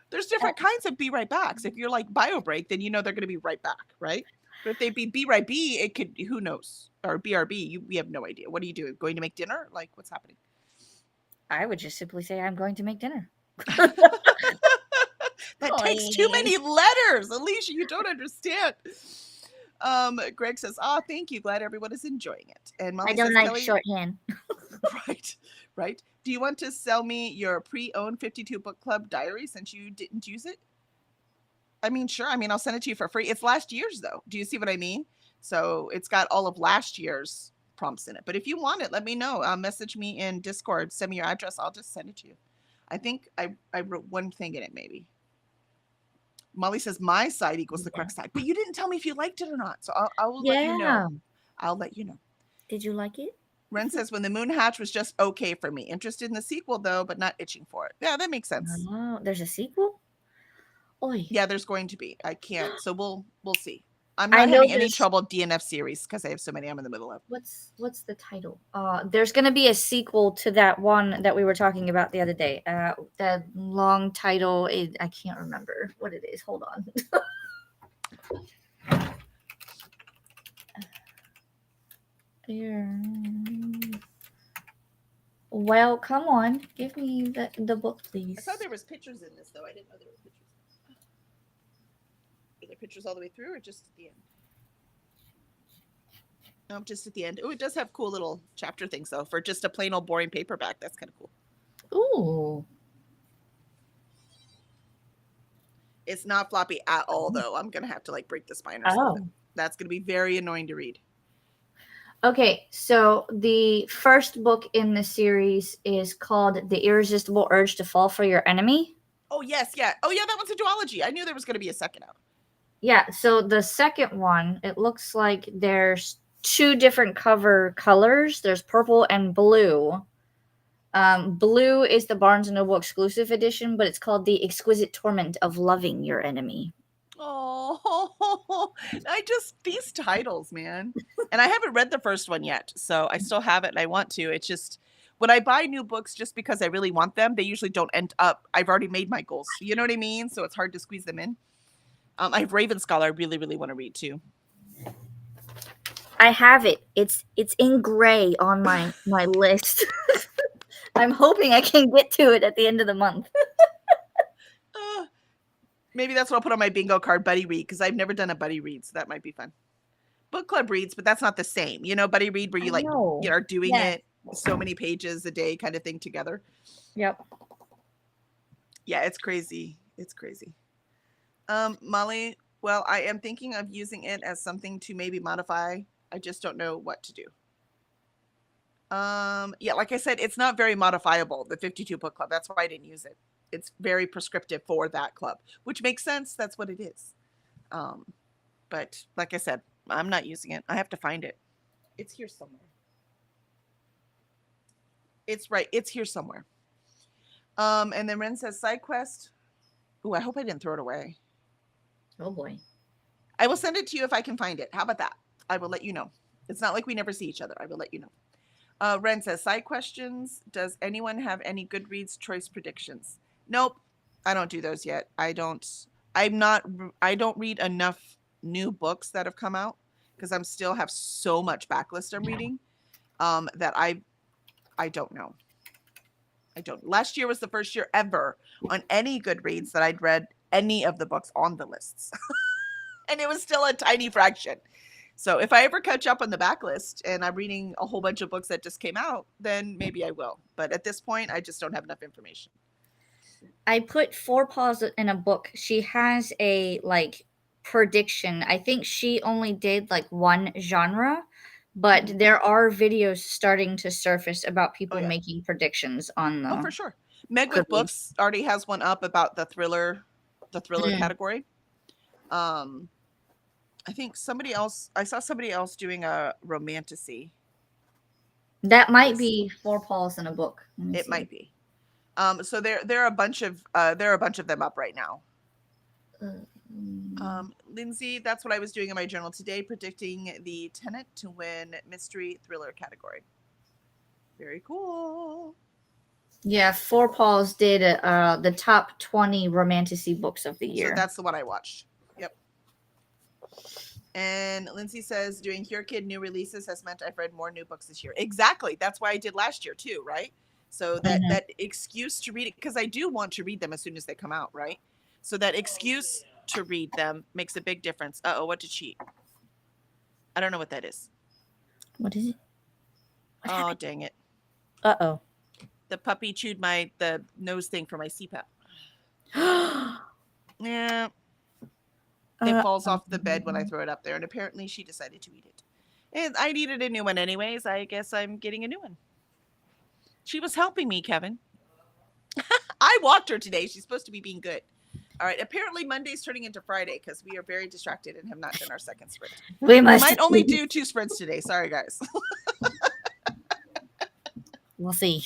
There's different kinds of be right backs. If you're like bio break, then you know they're going to be right back, right? But if they be right B, it could, who knows? Or BRB, we have no idea. What are you doing? Going to make dinner? Like, what's happening? I would just simply say I'm going to make dinner. That takes too many letters. Alicia, you don't understand. Greg says, thank you. Glad everyone is enjoying it. And Molly I don't says, like Kelly, shorthand. Right. Do you want to sell me your pre-owned 52 book club diary since you didn't use it? I mean, sure. I mean, I'll send it to you for free. It's last year's though. Do you see what I mean? So it's got all of last year's prompts in it. But if you want it, let me know. Message me in Discord. Send me your address. I'll just send it to you. I think I wrote one thing in it, maybe. Molly says my side equals the correct side, but you didn't tell me if you liked it or not. So I will let you know. I'll let you know. Did you like it? Ren says when the moon hatch was just okay for me. Interested in the sequel though, but not itching for it. Yeah, that makes sense. Oh, there's a sequel? Oy. Yeah, there's going to be. I can't. So we'll see. I'm I not know having any this- trouble DNF series because I have so many I'm in the middle of. What's the title? There's gonna be a sequel to that one that we were talking about the other day. The long title is, I can't remember what it is. Hold on. Here. Well, come on, give me the book, please. I thought there was pictures in this though. I didn't know there were pictures. Are there pictures all the way through or just at the end? No, just at the end. Oh, it does have cool little chapter things though. For just a plain old boring paperback, that's kind of cool. Ooh. It's not floppy at all though. I'm gonna have to like break the spine or something. That's gonna be very annoying to read. Okay, so the first book in the series is called The Irresistible Urge to Fall for Your Enemy. Oh yes, yeah. Oh yeah, that one's a duology. I knew there was gonna be a second out. Yeah, so the second one, it looks like there's two different cover colors. There's purple and blue. Blue is the Barnes & Noble exclusive edition, but it's called The Exquisite Torment of Loving Your Enemy. Oh, these titles, man. And I haven't read the first one yet, so I still have it and I want to. It's just when I buy new books just because I really want them, they usually don't end up. I've already made my goals. You know what I mean? So it's hard to squeeze them in. I have Raven Scholar I really, really want to read too. I have it. It's in gray on my list. I'm hoping I can get to it at the end of the month. Maybe that's what I'll put on my bingo card, buddy read, because I've never done a buddy read, so that might be fun. Book club reads, but that's not the same. You know, buddy read where you are doing it so many pages a day kind of thing together. Yep. Yeah, it's crazy. It's crazy. Molly, well, I am thinking of using it as something to maybe modify. I just don't know what to do. Yeah, like I said, it's not very modifiable, the 52 book club. That's why I didn't use it. It's very prescriptive for that club, which makes sense. That's what it is. But like I said, I'm not using it. I have to find it. It's here somewhere. It's right. It's here somewhere. And then Ren says side quest. Ooh, I hope I didn't throw it away. Oh boy. I will send it to you if I can find it. How about that? I will let you know. It's not like we never see each other. I will let you know. Ren says side questions. Does anyone have any Goodreads choice predictions? Nope. I don't do those yet. I don't read enough new books that have come out because I'm still have so much backlist I'm reading that I don't know. I don't. Last year was the first year ever on any Goodreads that I'd read any of the books on the lists. And it was still a tiny fraction. So if I ever catch up on the backlist and I'm reading a whole bunch of books that just came out, then maybe I will. But at this point, I just don't have enough information. I put Forepaws in a book. She has a prediction. I think she only did one genre, but there are videos starting to surface about people making predictions on the. Oh, for sure. Meg with Books already has one up about the thriller category. I think I saw somebody else doing a romantasy. That might be Forepaws in a book. It might be. So there are a bunch of them up right now. Lindsay, that's what I was doing in my journal today, predicting the Tenet to win mystery thriller category. Very cool. Yeah, Forepaws did the top 20 romantasy books of the year. So that's the one I watched. Yep. And Lindsay says doing Here Kid new releases has meant I've read more new books this year. Exactly. That's why I did last year too, right? So that excuse to read it, because I do want to read them as soon as they come out, right? So that excuse to read them makes a big difference. Uh-oh, what did she eat? I don't know what that is. What is it? Oh, dang it. Uh-oh. The puppy chewed the nose thing for my CPAP. Yeah. It falls off the bed when I throw it up there, and apparently she decided to eat it. And I needed a new one anyways. I guess I'm getting a new one. She was helping me, Kevin. I walked her today. She's supposed to be being good. All right. Apparently Monday's turning into Friday because we are very distracted and have not done our second sprint. We We must might only do 2 sprints today. Sorry, guys. We'll see.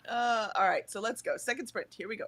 All right. So let's go. Second sprint. Here we go.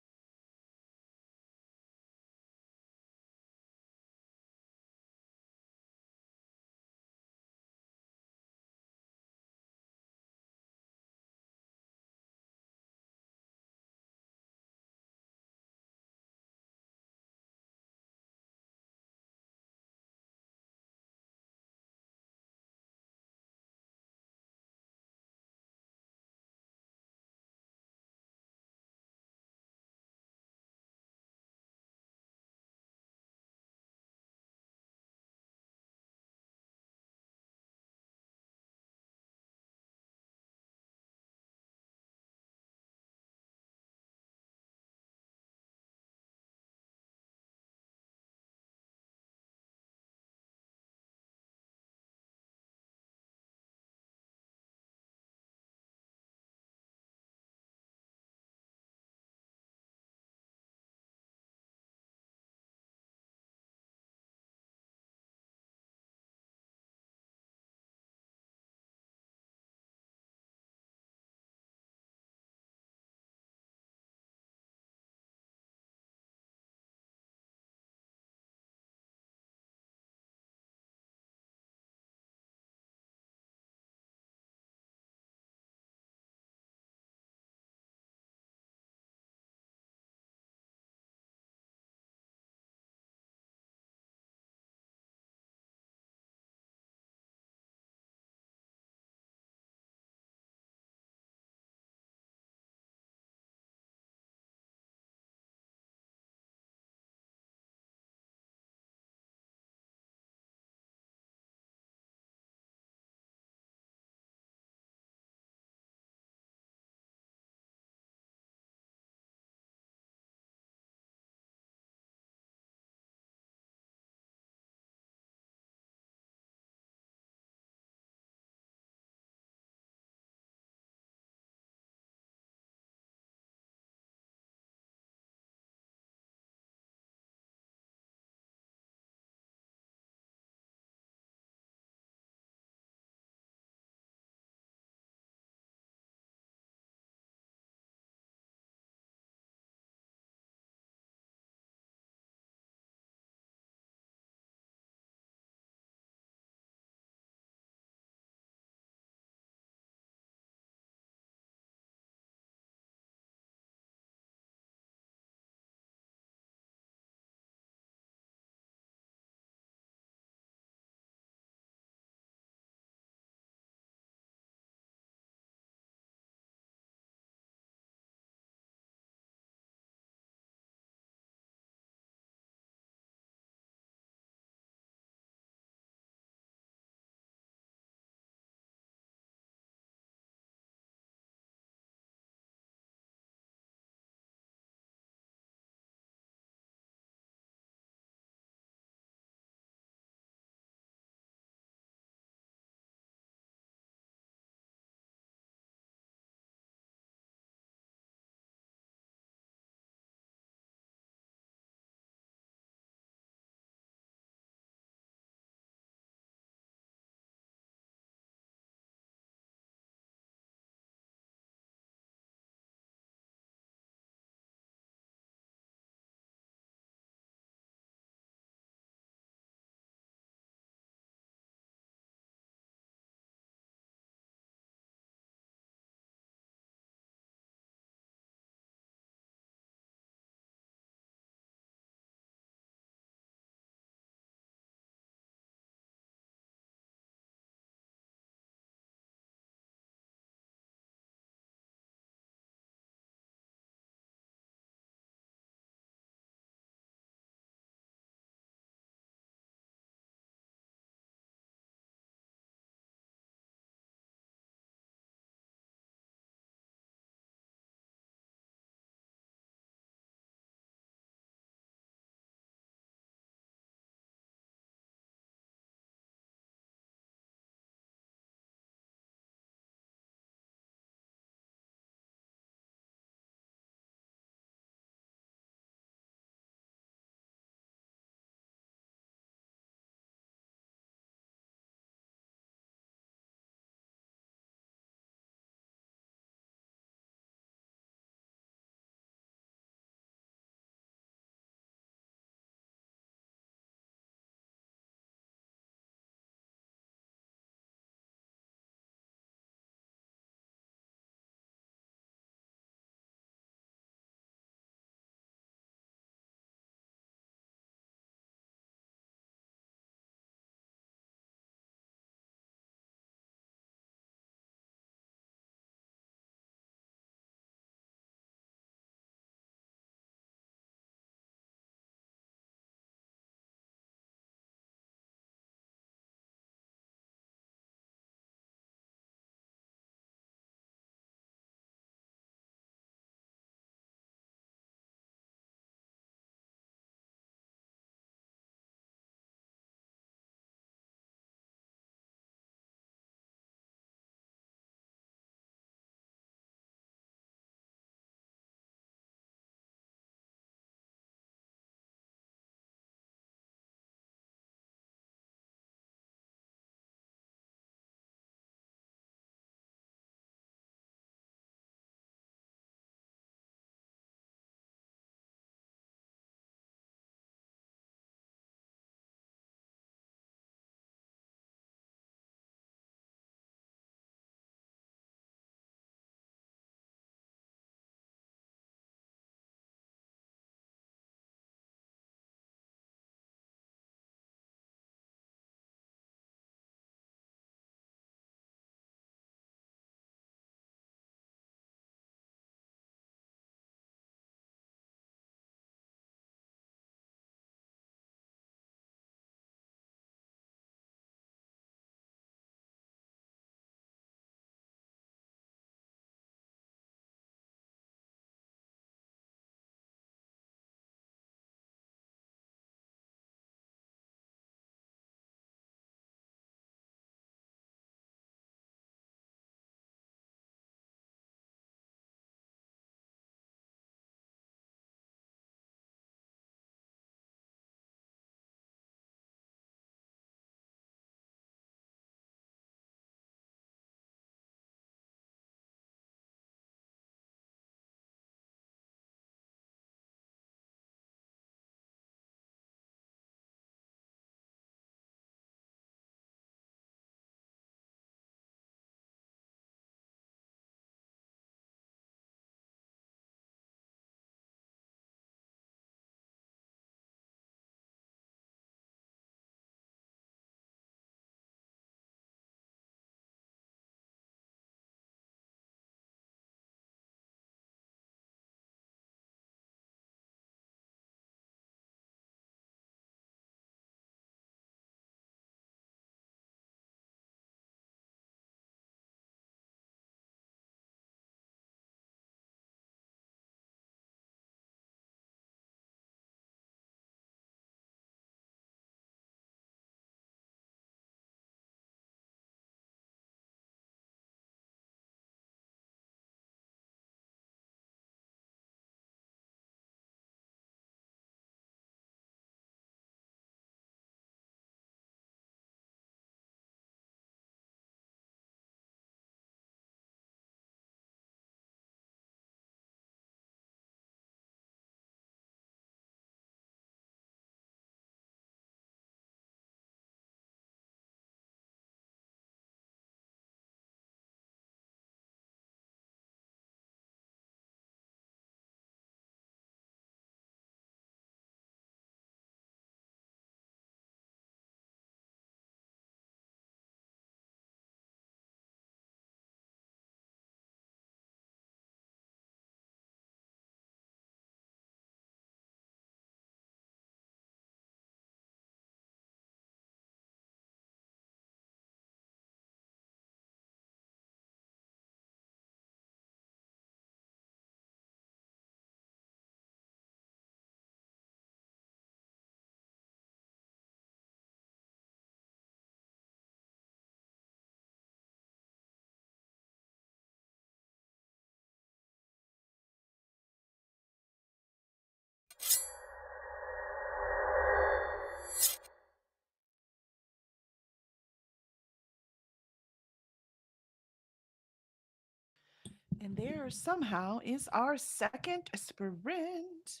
And there somehow is our second sprint.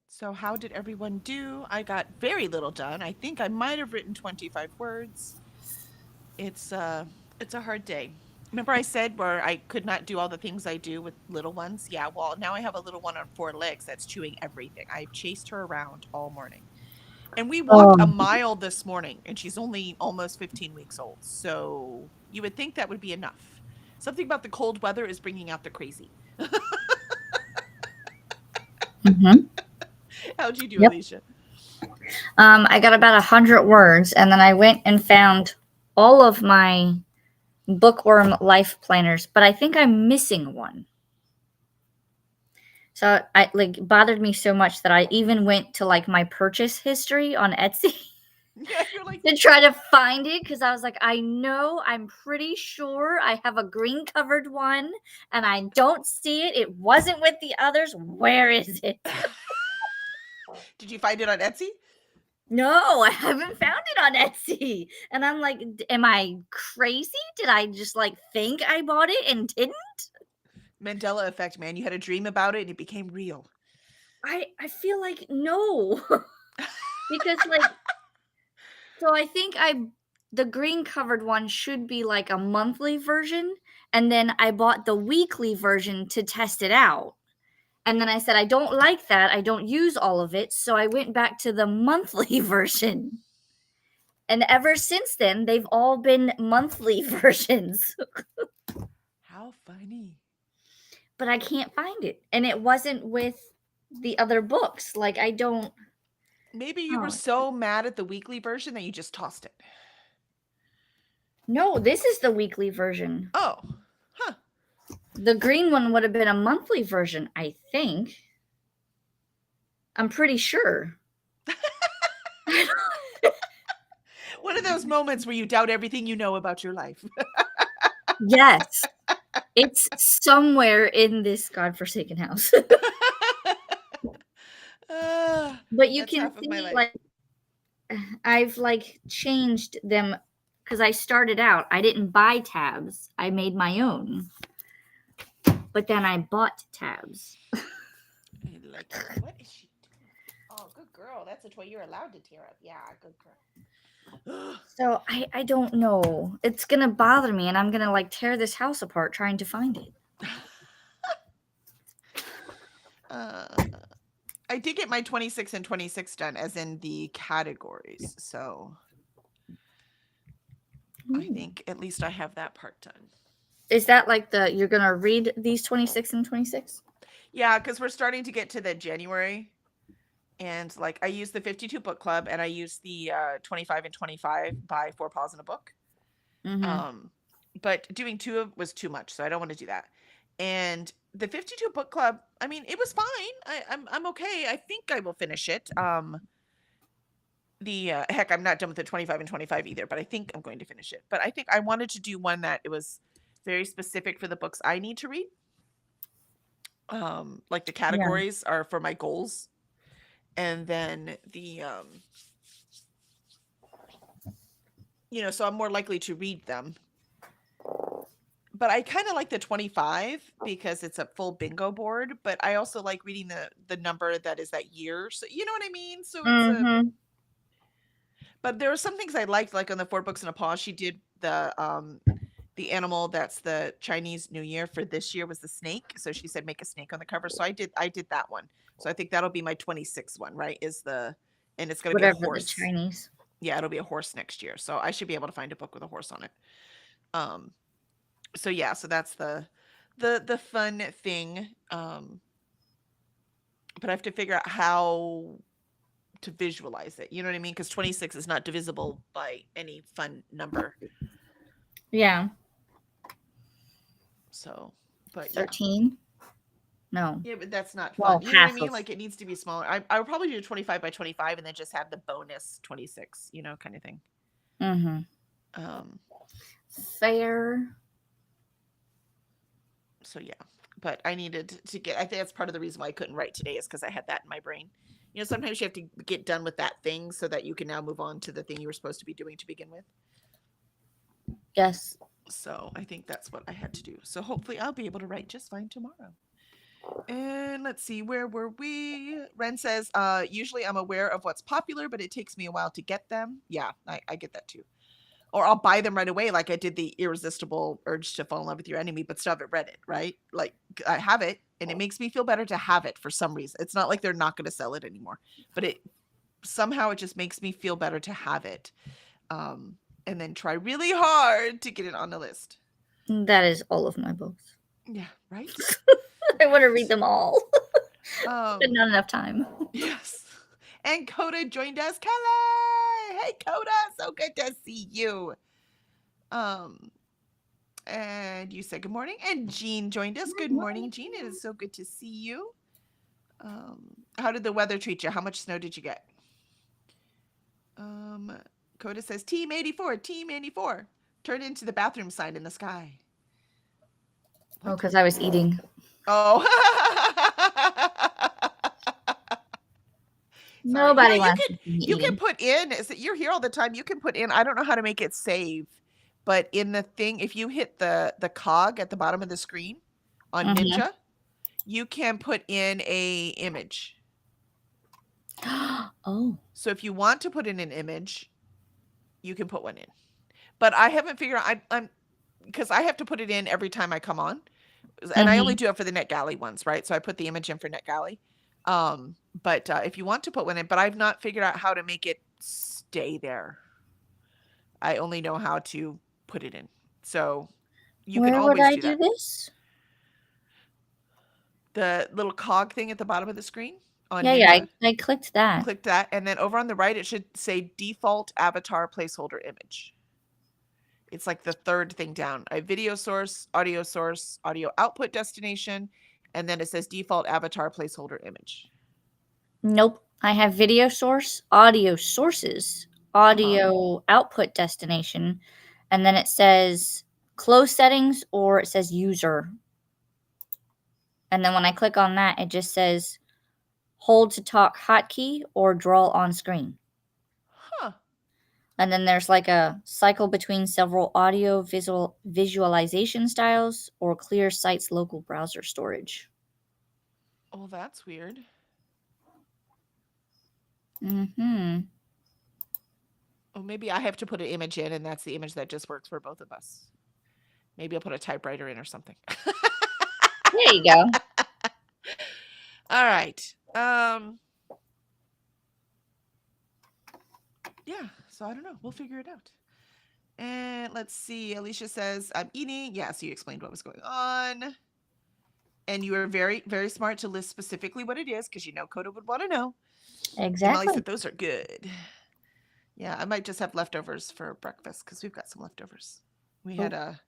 So how did everyone do? I got very little done. I think I might have written 25 words. It's a hard day. Remember I said where I could not do all the things I do with little ones? Yeah, well, now I have a little one on 4 legs that's chewing everything. I've chased her around all morning. And we walked a mile this morning, and she's only almost 15 weeks old. So you would think that would be enough. Something about the cold weather is bringing out the crazy. Mhm. How'd you do, Yep. Alicia? I got about 100 words, and then I went and found all of my Bookworm life planners, but I think I'm missing one. So I like bothered me so much that I even went to like my purchase history on Etsy Yeah, you're like, to try to find it because I was like, I'm pretty sure I have a green covered one and I don't see it. It wasn't with the others. Where is it? did you find it on Etsy? No, I haven't found it on Etsy. And I'm like, am I crazy? Did I just like think I bought it and didn't? Mandela effect, man. You had a dream about it and it became real. I feel like no. Because like so I think the green covered one should be like a monthly version, and then I bought the weekly version to test it out. And then I said I don't like that. I don't use all of it, so I went back to the monthly version. And ever since then, they've all been monthly versions. How funny. But I can't find it. And it wasn't with the other books. Like I don't Maybe you were oh, so mad at the weekly version that you just tossed it. no, this is the weekly version. Oh, huh. The green one would have been a monthly version, I think. I'm pretty sure. One of those moments where you doubt everything you know about your life. Yes. It's somewhere in this godforsaken house. But you That's can half of my see, life. like, I've like changed them because I started out, I didn't buy tabs, I made my own. But then I bought tabs. Like, what is she doing? Oh, good girl. That's a toy you're allowed to tear up. Yeah, good girl. So I don't know. It's gonna bother me, and I'm gonna like tear this house apart trying to find it. I did get my 26 and 26 done, as in the categories. So I think at least I have that part done. Is that like you're gonna read these 26 and 26? Yeah, because we're starting to get to the January. And like I use the 52 book club and I use the 25 and 25 by Four Paws in a Book. Mm-hmm. But doing two of was too much, so I don't want to do that. And the 52 book club, I mean, it was fine. I'm okay. I think I will finish it. The heck, I'm not done with the 25 and 25 either, but I think I'm going to finish it. But I think I wanted to do one that it was very specific for the books I need to read. Like the categories are for my goals, and then the so I'm more likely to read them. But I kind of like the 25 because it's a full bingo board, but I also like reading the number that is that year. So you know what I mean? So it's Mm-hmm. but there were some things I liked, like on the 4 Books in a Paw, she did the animal that's the Chinese New Year for this year was the snake. So she said make a snake on the cover. So I did that one. So I think that'll be my 26th one, right? And it's gonna be a Whatever the horse. Chinese. Yeah, it'll be a horse next year. So I should be able to find a book with a horse on it. So yeah, so that's the fun thing. But I have to figure out how to visualize it. You know what I mean? Because 26 is not divisible by any fun number. Yeah. So, but 13? No. yeah, but that's not Well, fun. You know what I half mean? of Like it needs to be smaller. I would probably do 25 by 25 and then just have the bonus 26, kind of thing. Mm-hmm. Fair. So yeah, but I needed to get. I think that's part of the reason why I couldn't write today is because I had that in my brain. Sometimes you have to get done with that thing so that you can now move on to the thing you were supposed to be doing to begin with. Yes. So I think that's what I had to do. So hopefully I'll be able to write just fine tomorrow. And let's see, where were we? Ren says, usually I'm aware of what's popular, but it takes me a while to get them. Yeah, I get that too. Or I'll buy them right away, like I did the Irresistible Urge to Fall in Love with Your Enemy, but still haven't read it, right? Like I have it, and it makes me feel better to have it for some reason. It's not like they're not going to sell it anymore, but it just makes me feel better to have it, and then try really hard to get it on the list. That is all of my books. Yeah, right. I want to read them all, Um, but not enough time. yes. And Coda joined us. Kelly, hey Coda, so good to see you. And you said good morning. And Jean joined us. Good morning, Jean. It is so good to see you. How did the weather treat you? How much snow did you get? Coda says Team 84, Team 84. Turned into the bathroom sign in the sky. What? Oh, because I was eating. Oh. Nobody wants to you can put in, you're here all the time. You can put in, I don't know how to make it save, but in the thing, if you hit the cog at the bottom of the screen on Ninja, you can put in a image. Oh. So if you want to put in an image, you can put one in. But I haven't figured out, I'm because I have to put it in every time I come on. And I only do it for the NetGalley ones, right? So I put the image in for NetGalley. But if you want to put one in, but I've not figured out how to make it stay there. I only know how to put it in. So you can always Where would I do this? The little cog thing at the bottom of the screen. On yeah, I clicked that. Click that, and then over on the right, it should say default avatar placeholder image. It's like the third thing down. A video source, audio output destination, and then it says default avatar placeholder image. Nope. I have video source, audio sources, audio output destination, and then it says close settings or it says user. And then when I click on that, it just says hold to talk hotkey or draw on screen. Huh. And then there's like a cycle between several audio visualization styles or clear sites local browser storage. Oh, that's weird. Oh, maybe I have to put an image in, and that's the image that just works for both of us. Maybe I'll put a typewriter in or something. There you go. All right. Yeah, so I don't know. We'll figure it out. And let's see. Alicia says, I'm eating. Yeah, so you explained what was going on. And you were very, very smart to list specifically what it is, because you know Coda would want to know. Exactly. And Molly said, those are good. Yeah, I might just have leftovers for breakfast, because we've got some leftovers. We had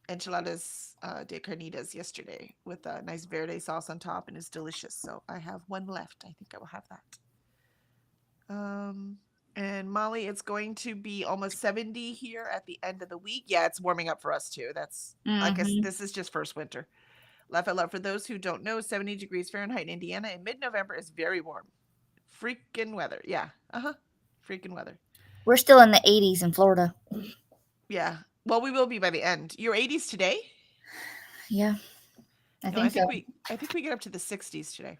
enchiladas de carnitas yesterday with a nice verde sauce on top, and it's delicious. So I have one left. I think I will have that. And Molly, it's going to be almost 70 here at the end of the week. Yeah, it's warming up for us too. That's I guess this is just first winter. Laugh out loud. For those who don't know, 70 degrees Fahrenheit in Indiana in mid-November is very warm. Freaking weather. Yeah. Freaking weather. We're still in the 80s in Florida. Yeah. Well, we will be by the end. Your 80s today? Yeah. I think we get up to the 60s today.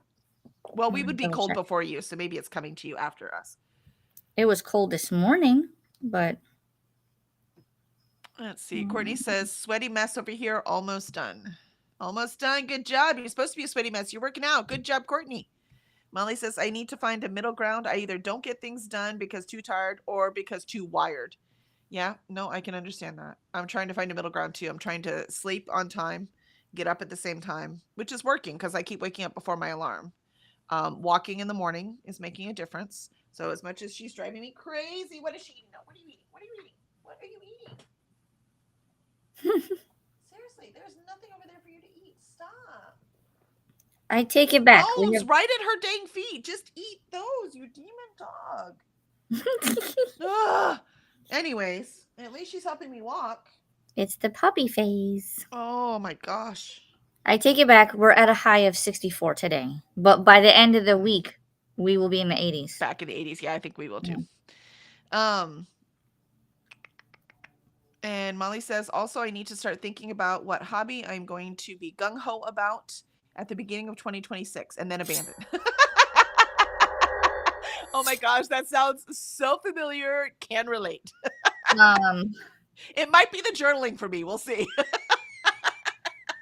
Well, we would be cold before you, so maybe it's coming to you after us. It was cold this morning, but let's see. Courtney says, sweaty mess over here, almost done. Almost done. Good job. You're supposed to be a sweaty mess. You're working out. Good job, Courtney. Molly says, I need to find a middle ground. I either don't get things done because too tired or because too wired. Yeah, no, I can understand that. I'm trying to find a middle ground too. I'm trying to sleep on time, get up at the same time, which is working because I keep waking up before my alarm. Walking in the morning is making a difference. So as much as she's driving me crazy, what is she eating? No, what are you eating? What are you eating? What are you eating? Seriously, there's nothing over there for you to eat. Stop. I take it back. Those right at her dang feet. Just eat those, you demon dog. Anyways, at least she's helping me walk. It's the puppy phase. Oh my gosh. I take it back. We're at a high of 64 today. But by the end of the week, we will be in the 80s. Back in the 80s. Yeah, I think we will too. And Molly says, also, I need to start thinking about what hobby I'm going to be gung ho about at the beginning of 2026 and then abandon. Oh my gosh, that sounds so familiar. Can relate. Um, It might be the journaling for me. We'll see.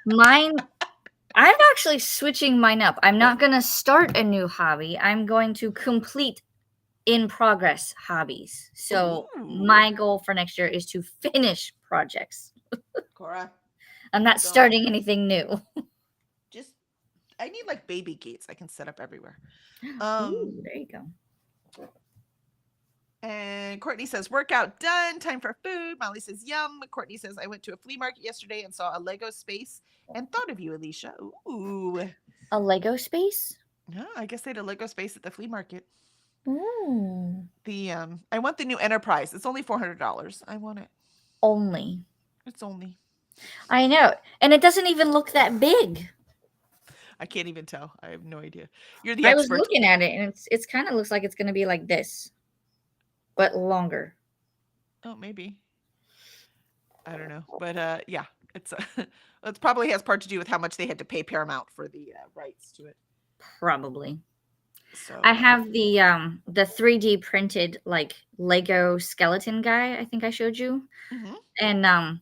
mine, I'm actually switching mine up. I'm not going to start a new hobby. I'm going to complete in progress hobbies. So Ooh. my goal for next year is to finish projects. Cora, I'm not So- starting anything new. just I need like baby gates I can set up everywhere. Ooh, there you go. And Courtney says, workout done. Time for food. Molly says, yum. Courtney says, I went to a flea market yesterday and saw a Lego space and thought of you, Alicia. Ooh. A Lego space? Yeah, I guess they had a Lego space at the flea market. Ooh. I want the new Enterprise. It's only $400. I want it. Only. It's only. I know. And it doesn't even look that big. I can't even tell. I have no idea. You're the I was expert. looking at it and it's kind of looks like it's going to be like this, but longer. Oh, maybe. I don't know. But yeah, it's it probably has part to do with how much they had to pay Paramount for the rights to it. Probably. So I have the 3D printed like Lego skeleton guy I think I showed you. Mhm. And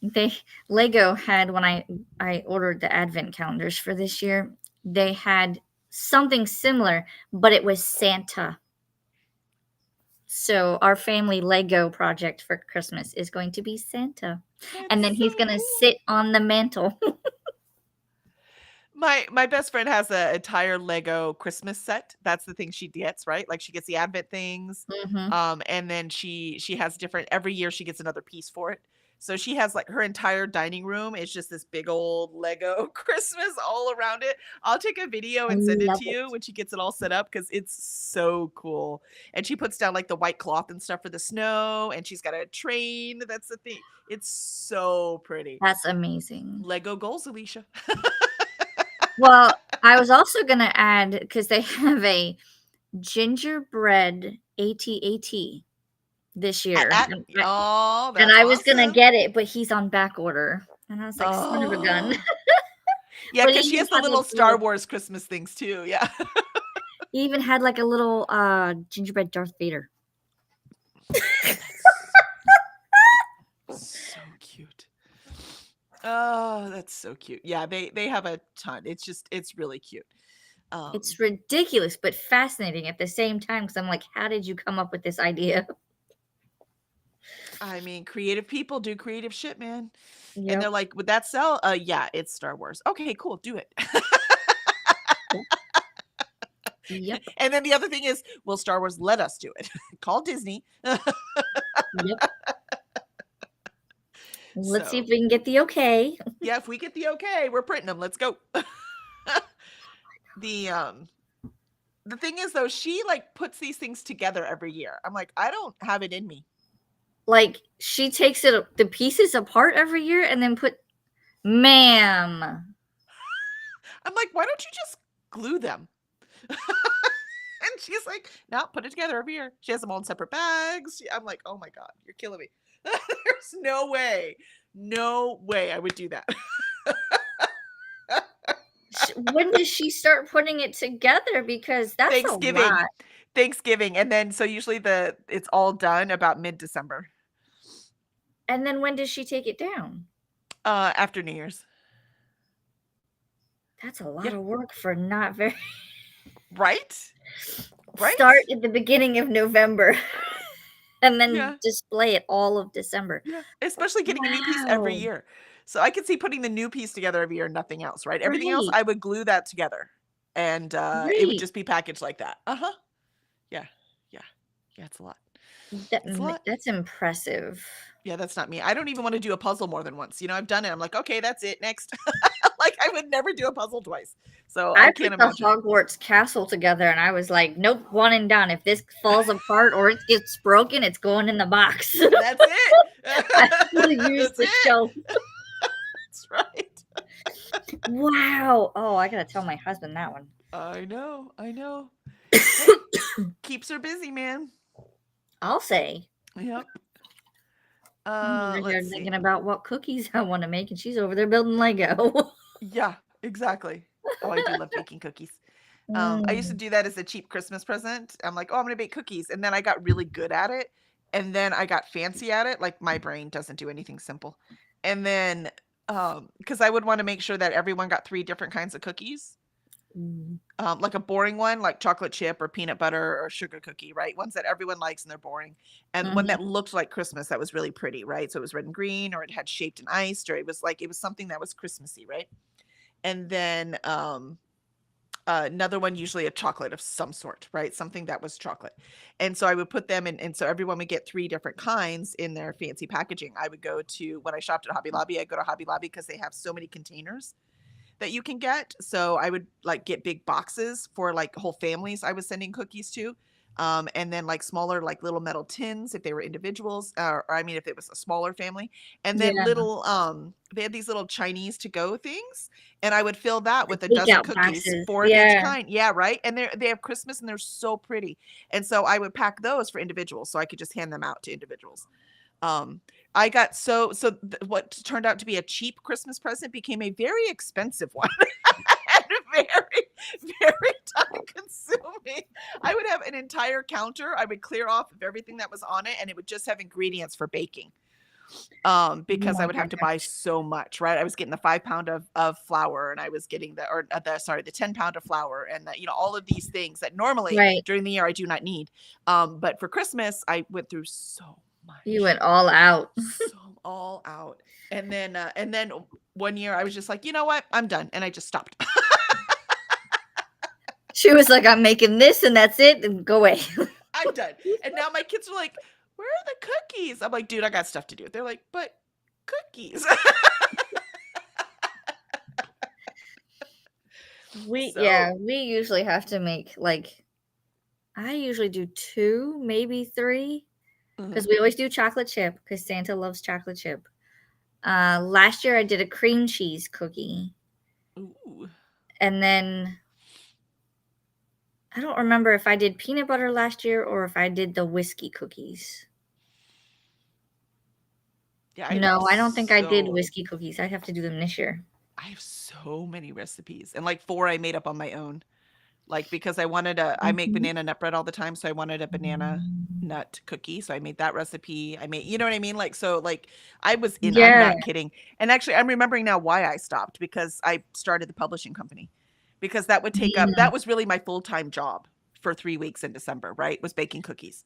they Lego had, when I ordered the advent calendars for this year, they had something similar, but it was Santa. So our family Lego project for Christmas is going to be Santa. And then he's going to sit on the mantle. My best friend has an entire Lego Christmas set. That's the thing she gets, right? Like she gets the advent things. Mhm. And then she has different every year she gets another piece for it. So she has like her entire dining room is just this big old Lego Christmas all around it. I'll take a video I and send it love to you it. when she gets it all set up because it's so cool. And she puts down like the white cloth and stuff for the snow, and she's got a train. That's the thing. It's so pretty. That's amazing. Lego goals, Alicia. Well, I was also going to add, because they have a gingerbread AT-AT this year. Oh, And that's I was going to awesome. get it, but he's on back order. And I was like, son of a gun. Oh. Yeah, But because he she even has the had, little like, Star little- Wars Christmas things too. Yeah. He even had like a little gingerbread Darth Vader. So cute. Oh, that's so cute. Yeah, they have a ton. It's really cute. It's ridiculous, but fascinating at the same time, because I'm like, how did you come up with this idea? I mean, creative people do creative shit, man. And Yep. they're like, would that sell? Yeah, it's Star Wars. Okay, cool, do it. Yep. And then the other thing is, will Star Wars let us do it? Call Disney. Yep. Let's see So- if we can get the okay. Yeah, if we get the okay, we're printing them. Let's go. The thing is though, she like puts these things together every year. I'm like, I don't have it in me. Like, she takes the pieces apart every year and then ma'am. I'm like, why don't you just glue them? And she's like, no, put it together every year. She has them all in separate bags. I'm like, oh my God, you're killing me. There's no way I would do that. When does she start putting it together? Because that's Thanksgiving. a lot. Thanksgiving. And then so usually it's all done about mid-December. And then when does she take it down? After New Year's. That's a lot Yeah. of work for not very. Right? Right? Start at the beginning of November and then Yeah. display it all of December. Yeah. Especially getting a new piece every Wow. year. So I could see putting the new piece together every year and nothing else, right? Everything else, Right. I would glue that together. And it would Right. just be packaged like that. Uh-huh. Yeah. Yeah. Yeah, it's a lot. It's a lot. That's impressive. Yeah, that's not me. I don't even want to do a puzzle more than once. You know, I've done it. I'm like, okay, that's it. Next. Like, I would never do a puzzle twice. So I I can't put the imagine. Hogwarts castle together and I was like, nope, one and done. If this falls apart or it gets broken, it's going in the box. That's it. I will use That's the it. shelf. That's right. Wow. Oh, I gotta tell my husband that one. I know. Keeps her busy, man. I'll say. Yep. I'm over here Let's thinking see. about what cookies I want to make, and she's over there building Lego. Yeah, exactly. Oh, I do love baking cookies. I used to Mm. do that as a cheap Christmas present. I'm like, "Oh, I'm gonna bake cookies," and then I got really good at it, and then I got fancy at it, like, my brain doesn't do anything simple. And then, because I would wanna make sure that everyone got 3 different kinds of cookies, Mm. like a boring one, like chocolate chip or peanut butter or sugar cookie, right? Ones that everyone likes and they're boring, and one Mhm. that looked like Christmas that was really pretty, right? So it was red and green, or it had shaped and iced, or it was something that was Christmassy, right? And then, another one, usually a chocolate of some sort, right? Something that was chocolate. And so I would put them in, and so everyone would get 3 different kinds in their fancy packaging. I would go to when I shopped at Hobby Lobby, I'd go to Hobby Lobby because they have so many containers that you can get. So I would like get big boxes for like whole families I was sending cookies to. And then like smaller, like little metal tins if they were individuals, or I mean, if it was a smaller family, and then Yeah, little, they had these little Chinese to go things, and I would fill that the with a dozen takeout cookies, boxes. 4 of each Yeah. kind. Yeah, right. And they have Christmas and they're so pretty. And so I would pack those for individuals so I could just hand them out to individuals. Um, I got what turned out to be a cheap Christmas present became a very expensive one and very time consuming. I would have an entire counter. I would clear off of everything that was on it, and it would just have ingredients for baking. Oh Because I my would have to buy gosh. so much, right? I was getting the 5 pound of flour, and I was getting the 10 pound of flour, and all of these things that normally Right. during the year I do not need. But for Christmas, I went through so You much. went all out. So all out. And then one year I was just like, "You know what? I'm done." And I just stopped. She was like, "I'm making this and that's it, and go away." I'm done. And now my kids are like, "Where are the cookies?" I'm like, "Dude, I got stuff to do." They're like, "But cookies." So, We usually have to make, like I usually do 2, maybe 3, because mhm. we always do chocolate chip because Santa loves chocolate chip. Last year I did a cream cheese cookie, Ooh. and then I don't remember if I did peanut butter last year or if I did the whiskey cookies. Yeah, No, I don't think I did whiskey cookies. I have to do them this year. I have so many recipes, and like 4 I made up on my own. Like, because I make Mhm. banana nut bread all the time, so I wanted a banana nut cookie, so I made that recipe. You know what I mean? Like, so, like, I'm Yeah. not kidding. And actually, I'm remembering now why I stopped, because I started the publishing company. Because that Mm. was really my full-time job for 3 weeks in December, right? Was baking cookies.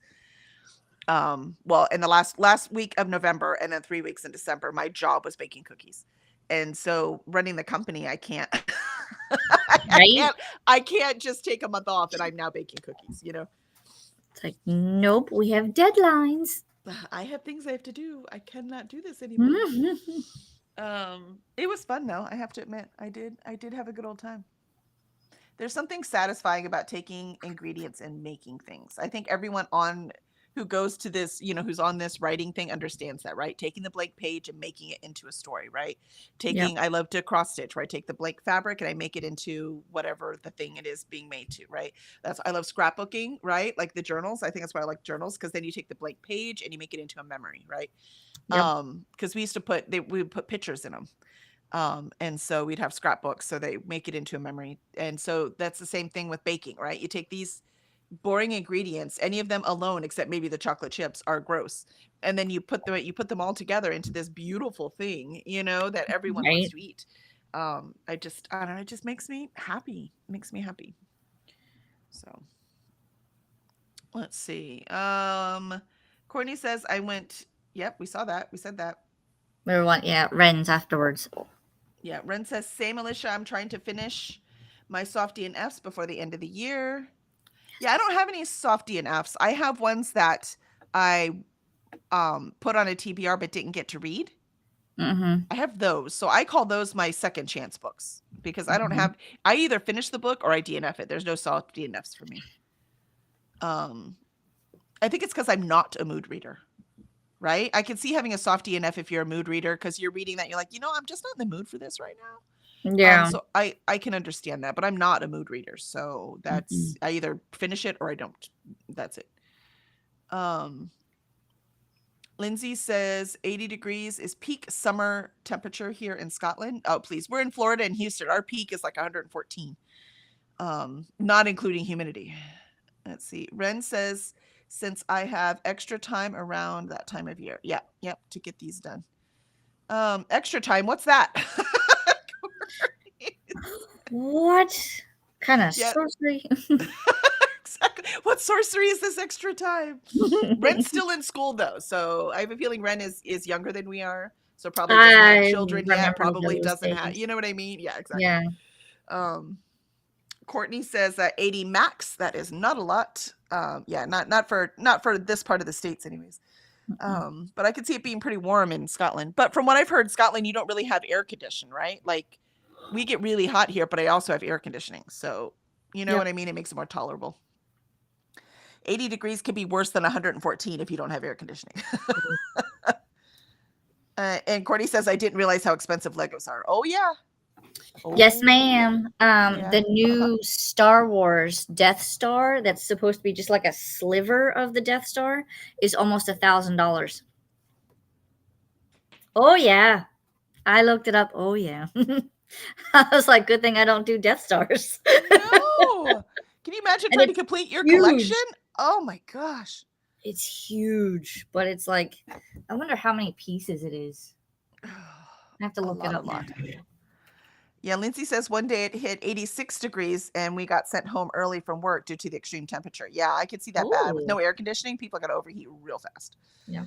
Well, in the last week of November and then 3 weeks in December, my job was baking cookies. And so running the company, I can't I Right? can't I can't just take a month off and I'm now baking cookies. It's like, "Nope, we have deadlines." I have things I have to do. I cannot do this anymore. Mhm. It was fun though, I have to admit. I did have a good old time. There's something satisfying about taking ingredients and making things. I think everyone on who goes to this, who's on this writing thing understands that, right? Taking the blank page and making it into a story, right? Yep, I love to cross stitch, right? Take the blank fabric and I make it into whatever the thing it is being made to, right? I love scrapbooking, right? Like the journals. I think that's why I like journals, because then you take the blank page and you make it into a memory, right? yep. Because we would put pictures in them. And so we'd have scrapbooks, so they make it into a memory. And so that's the same thing with baking, right? You take these boring ingredients, any of them alone, except maybe the chocolate chips, are gross. And then you put them all together into this beautiful thing, that everyone wants Right? to eat. I don't know, it just makes me happy. Makes me happy. So let's see. Courtney says I went. Yep, we saw that. We said that. We want, yeah, Wrens afterwards. Yeah, Ren says, same Alicia. I'm trying to finish my soft DNFs before the end of the year. Yeah, I don't have any soft DNFs. I have ones that I put on a TBR but didn't get to read. Mhm, I have those. So I call those my second chance books, because mhm. I either finish the book or I DNF it. There's no soft DNFs for me. Um, I think it's because I'm not a mood reader, right? I can see having a soft DNF if you're a mood reader, because you're reading that, you're like, I'm just not in the mood for this right now. Yeah. So I can understand that, but I'm not a mood reader, so Mhm. I either finish it or I don't. That's it. Um, Lindsay says 80 degrees is peak summer temperature here in Scotland. Oh, please. We're in Florida and Houston. Our peak is like 114, not including humidity. Let's see. Ren says, since I have extra time around that time of year. Yep, to get these done. Extra time, what's that? What kind of Yeah. sorcery? Exactly. What sorcery is this extra time? Ren's still in school though, so I have a feeling Ren is younger than we are, so probably doesn't have I children yet. remember Probably those doesn't have, days. you know what I mean? Yeah, exactly. Yeah. Courtney says 80 max. That is not a lot. Yeah, not for this part of the States, anyways. But I could see it being pretty warm in Scotland. But from what I've heard, Scotland, you don't really have air conditioning, right? Like we get really hot here, but I also have air conditioning, so you know what I mean. It makes it more tolerable. 80 degrees could be worse than 114 if you don't have air conditioning. And Courtney says, I didn't realize how expensive Legos are. Oh, yeah. Yes, Oh, ma'am. yeah. The new Star Wars Death Star that's supposed to be just like a sliver of the Death Star is almost $1,000. Oh, yeah. I looked it up. Oh, yeah. I was like, good thing I don't do Death Stars. No. Can you imagine And trying to it's complete your huge. collection? Oh, my gosh. It's huge, but it's like, I wonder how many pieces it is. I have to look it up. Yeah, Lindsay says one day it hit 86 degrees and we got sent home early from work due to the extreme temperature. Yeah, I could see that bad. With no air conditioning, people got to overheat real fast. Yeah.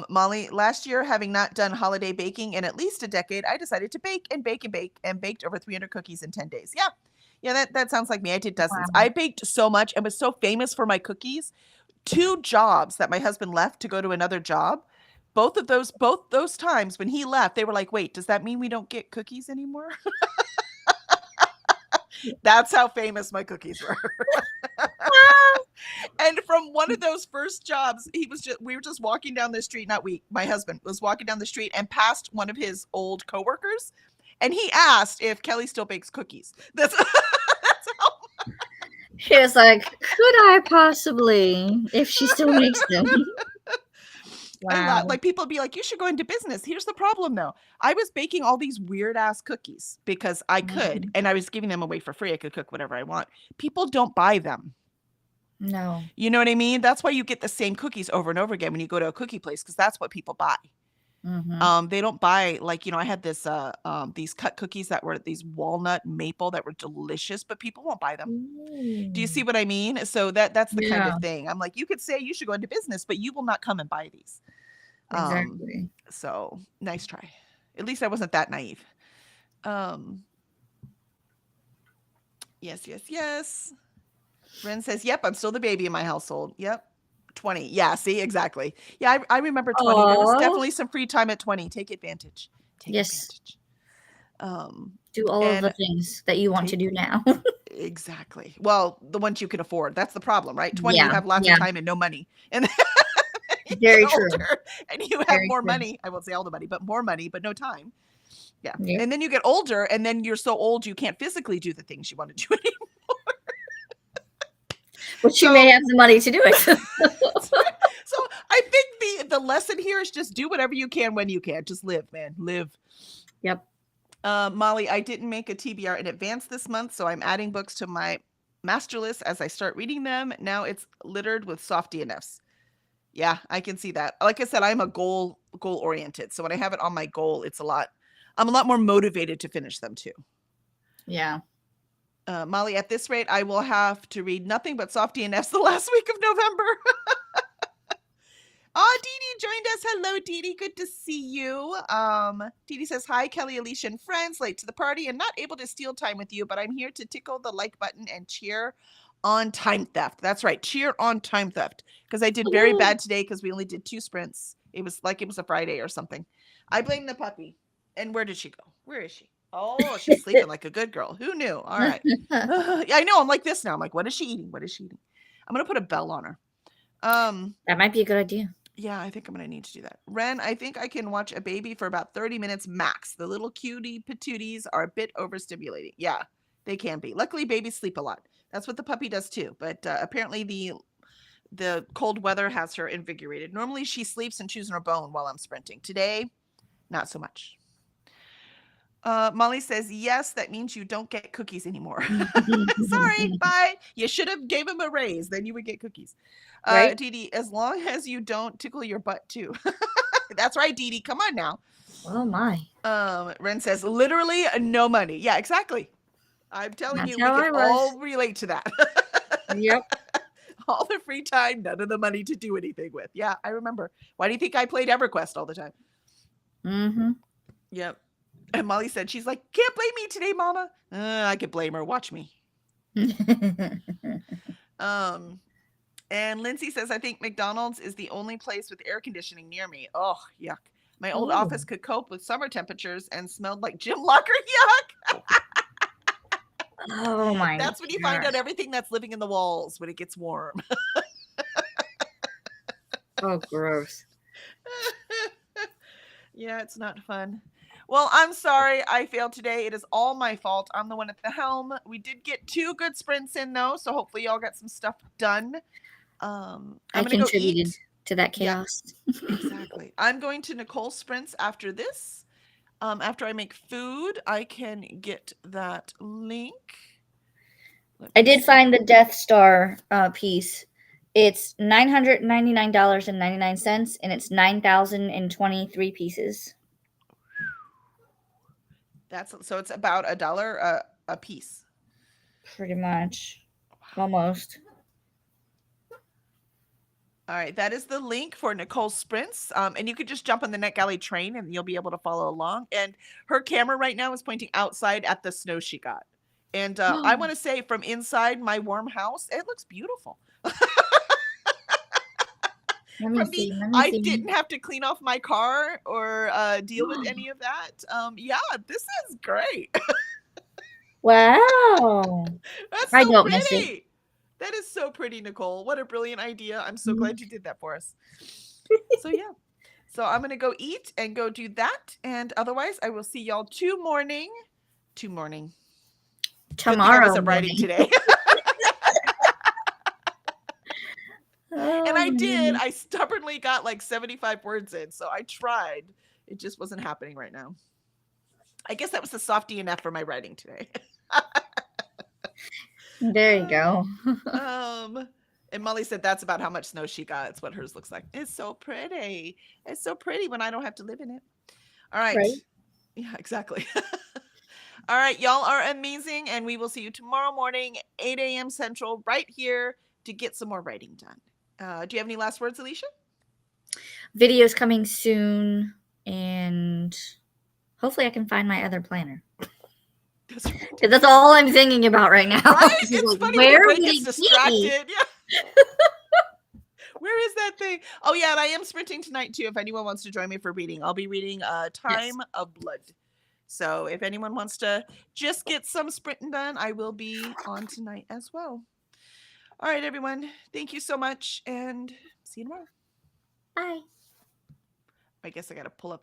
Molly, last year, having not done holiday baking in at least a decade, I decided to bake and bake and bake and baked over 300 cookies in 10 days. Yeah. Yeah, that sounds like me. I did dozens. Wow. I baked so much and was so famous for my cookies. 2 jobs that my husband left to go to another job. Both those times when he left, they were like, wait, does that mean we don't get cookies anymore? That's how famous my cookies were. And from one of those first jobs, we were just walking down the street, my husband was walking down the street and passed one of his old coworkers, and he asked if Kelly still bakes cookies. That's how. He was like, could I possibly, if she still makes them? Wow. Like people would be like, you should go into business. Here's the problem though. I was baking all these weird ass cookies because I could, and I was giving them away for free. I could cook whatever I want. People don't buy them. No. You know what I mean? That's why you get the same cookies over and over again when you go to a cookie place, because that's what people buy. They don't buy, like, I had these cut cookies that were these walnut maple that were delicious, but people won't buy them. Do you see what I mean? So that's the kind of thing. I'm like, you could say you should go into business, but you will not come and buy these. Exactly. So nice try. At least I wasn't that naive. Yes. Ren says, yep, I'm still the baby in my household. Yep. 20. Yeah, see, exactly. Yeah, I remember 20. Aww. There was definitely some free time at 20. Take advantage. Yes. Do all of the things that you want to do now. Exactly. Well, the ones you can afford. That's the problem, right? 20, you have lots of time and no money. And very true. And you have more money. I won't say all the money, but more money, but no time. Yeah. And then you get older, and then you're so old you can't physically do the things you want to do anymore. But you may have the money to do it. So I think the lesson here is just do whatever you can when you can. Just live, man. Live. Yep. Molly, I didn't make a TBR in advance this month, so I'm adding books to my master list as I start reading them. Now it's littered with soft DNFs. Yeah, I can see that. Like I said, I'm a goal oriented. So when I have it on my goal, I'm a lot more motivated to finish them too. Yeah. Molly, at this rate, I will have to read nothing but soft DNFs the last week of November. Oh, Dee Dee joined us. Hello, Dee Dee. Good to see you. Dee Dee says, hi, Kelly, Alicia, and friends. Late to the party and not able to steal time with you, but I'm here to tickle the like button and cheer on time theft. That's right. Cheer on time theft. Because I did very bad today because we only did 2 sprints. It was a Friday or something. I blame the puppy. And where did she go? Where is she? Oh, she's sleeping like a good girl. Who knew? All right. I know. I'm like this now. I'm like, what is she eating? What is she eating? I'm going to put a bell on her. That might be a good idea. Yeah, I think I'm going to need to do that. Ren, I think I can watch a baby for about 30 minutes max. The little cutie patooties are a bit overstimulating. Yeah, they can be. Luckily, babies sleep a lot. That's what the puppy does too. But apparently the cold weather has her invigorated. Normally she sleeps and chews on her bone while I'm sprinting. Today, not so much. Molly says, yes, that means you don't get cookies anymore. Sorry, bye. You should have gave him a raise, then you would get cookies. Right? Dee Dee, as long as you don't tickle your butt too. That's right, Dee Dee, come on now. Oh my. Ren says, literally no money. Yeah, exactly. I'm telling That's you, we how I can was. all relate to that. Yep. All the free time, none of the money to do anything with. Yeah, I remember. Why do you think I played EverQuest all the time? Mm-hmm. Yep. And Molly said, she's like, can't blame me today, Mama. I could blame her. Watch me. And Lindsay says, I think McDonald's is the only place with air conditioning near me. Oh, yuck. My old office could cope with summer temperatures and smelled like gym locker. Yuck. Oh my. That's when you find out everything that's living in the walls when it gets warm. Oh, gross. Yeah, it's not fun. Well, I'm sorry I failed today. It is all my fault. I'm the one at the helm. We did get 2 good sprints in though, so hopefully y'all got some stuff done. I'm gonna contributed go eat. to that chaos. Yeah, exactly. I'm going to Nicole's sprints after this. After I make food, I can get that link. I did find the Death Star piece. It's $999.99, and it's 9,023 pieces. So it's about $1 a piece. Pretty much. Almost. All right, that is the link for Nicole's sprints. And you could just jump on the NetGalley train and you'll be able to follow along. And her camera right now is pointing outside at the snow she got. And I want to say from inside my warm house, it looks beautiful. I didn't have to clean off my car or deal with any of that. Yeah, this is great. Wow. That's I so don't miss it. pretty. That is so pretty, Nicole. What a brilliant idea. I'm so glad you did that for us. So yeah. So I'm going to go eat and go do that. And otherwise, I will see y'all tomorrow. Tomorrow. I wasn't writing today. And I did. I stubbornly got like 75 words in. So I tried. It just wasn't happening right now. I guess that was the soft DNF for my writing today. There you go. And Molly said that's about how much snow she got. It's what hers looks like. It's so pretty. It's so pretty when I don't have to live in it. All right. Yeah, exactly. All right. Y'all are amazing. And we will see you tomorrow morning, 8 a.m. Central, right here to get some more writing done. Do you have any last words, Alicia? Videos coming soon. And hopefully I can find my other planner. That's all I'm thinking about right now. Right? It's funny when your brain gets distracted. Yeah. Where is that thing? Oh yeah, and I am sprinting tonight too. If anyone wants to join me for reading, I'll be reading Time of Blood. So if anyone wants to just get some sprinting done, I will be on tonight as well. All right, everyone. Thank you so much, and see you tomorrow. Bye. I guess I got to pull up